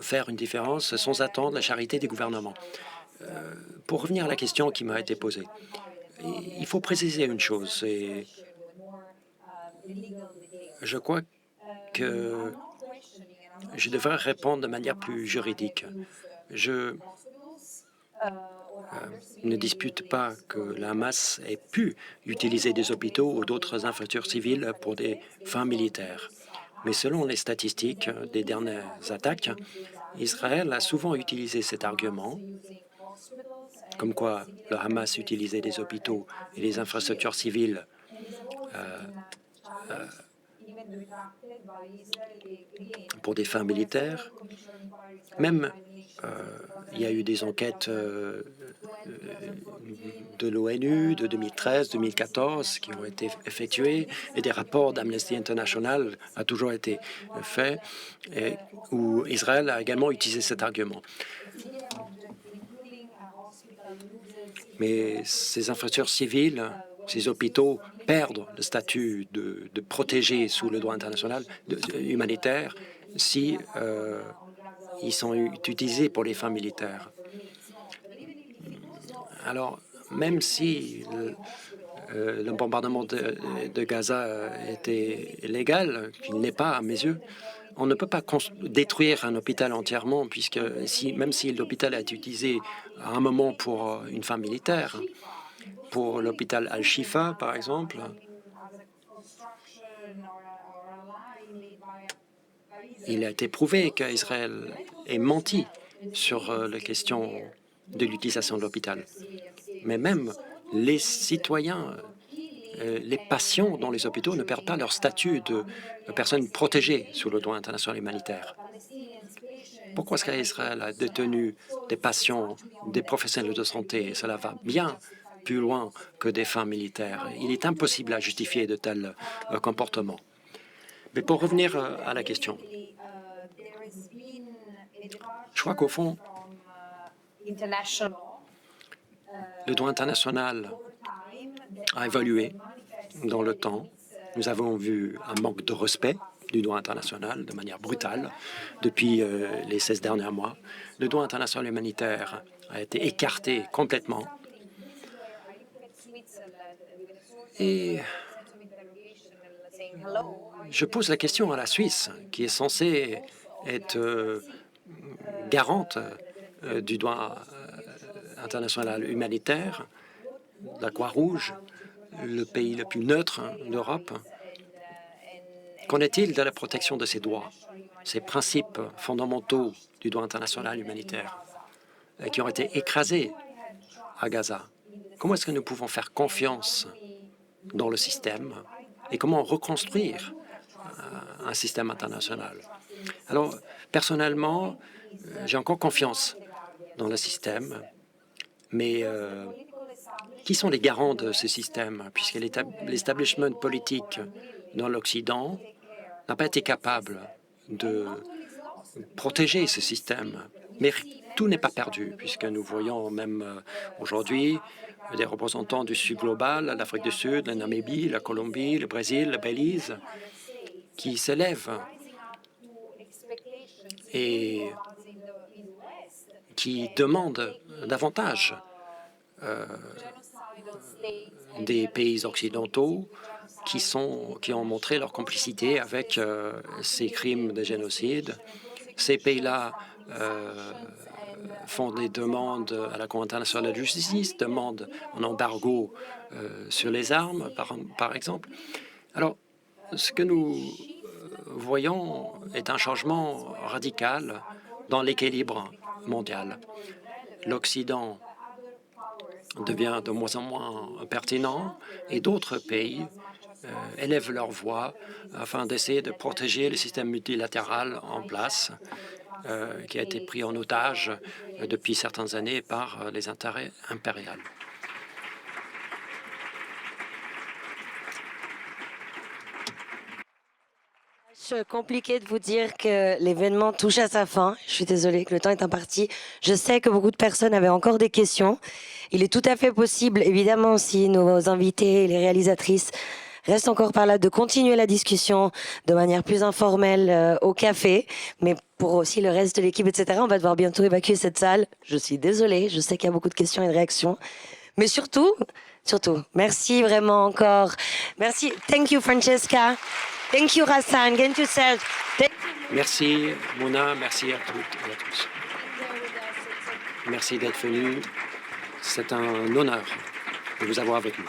C: faire une différence sans attendre la charité des gouvernements. Pour revenir à la question qui m'a été posée, il faut préciser une chose. Et je crois que je devrais répondre de manière plus juridique. Je ne dispute pas que la Hamas ait pu utiliser des hôpitaux ou d'autres infrastructures civiles pour des fins militaires. Mais selon les statistiques des dernières attaques, Israël a souvent utilisé cet argument, comme quoi le Hamas utilisait des hôpitaux et des infrastructures civiles pour des fins militaires. Même il y a eu des enquêtes de l'ONU de 2013, 2014 qui ont été effectuées et des rapports d'Amnesty International a toujours été fait et où Israël a également utilisé cet argument. Mais ces infrastructures civiles, ces hôpitaux perdent le statut de protégés sous le droit international humanitaire si ils sont utilisés pour les fins militaires. Alors, même si le bombardement de Gaza était légal, qu'il n'est pas à mes yeux, on ne peut pas détruire un hôpital entièrement, puisque même si l'hôpital est utilisé à un moment pour une fin militaire, pour l'hôpital Al-Shifa, par exemple, il a été prouvé qu'Israël ait menti sur la question de l'utilisation de l'hôpital. Mais même les citoyens, les patients dans les hôpitaux ne perdent pas leur statut de personnes protégées sous le droit international humanitaire. Pourquoi est-ce qu'Israël a détenu des patients, des professionnels de santé? Cela va bien plus loin que des fins militaires. Il est impossible à justifier de tels comportements. Mais pour revenir à la question, je crois qu'au fond, le droit international a évolué dans le temps. Nous avons vu un manque de respect du droit international de manière brutale depuis les 16 derniers mois. Le droit international humanitaire a été écarté complètement. Et je pose la question à la Suisse, qui est censée être garante du droit international humanitaire, la Croix-Rouge, le pays le plus neutre d'Europe. Qu'en est-il de la protection de ces droits, ces principes fondamentaux du droit international humanitaire qui ont été écrasés à Gaza? Comment est-ce que nous pouvons faire confiance dans le système et comment reconstruire un système international? Alors, personnellement, j'ai encore confiance dans le système, mais qui sont les garants de ce système, puisque l'establishment politique dans l'Occident n'a pas été capable de protéger ce système. Mais tout n'est pas perdu, puisque nous voyons même aujourd'hui des représentants du Sud global, l'Afrique du Sud, la Namibie, la Colombie, le Brésil, le Belize, qui s'élèvent et qui demandent davantage des pays occidentaux qui ont montré leur complicité avec ces crimes de génocide. Ces pays-là font des demandes à la Cour internationale de justice, demandent un embargo sur les armes, par exemple. Alors, ce que nous voyons est un changement radical dans l'équilibre mondial. L'Occident devient de moins en moins pertinent et d'autres pays élèvent leur voix afin d'essayer de protéger le système multilatéral en place qui a été pris en otage depuis certaines années par les intérêts impériaux.
G: C'est compliqué de vous dire que l'événement touche à sa fin. Je suis désolée que le temps est imparti. Je sais que beaucoup de personnes avaient encore des questions. Il est tout à fait possible, évidemment, si nos invités et les réalisatrices restent encore par là, de continuer la discussion de manière plus informelle au café. Mais pour aussi le reste de l'équipe, etc., on va devoir bientôt évacuer cette salle. Je suis désolée, je sais qu'il y a beaucoup de questions et de réactions. Mais surtout, merci vraiment encore. Merci. Thank you, Francesca. Thank you, Hassan. Thank you, Serge.
C: Merci, Mona. Merci à toutes et à tous. Merci d'être venus. C'est un honneur de vous avoir avec nous.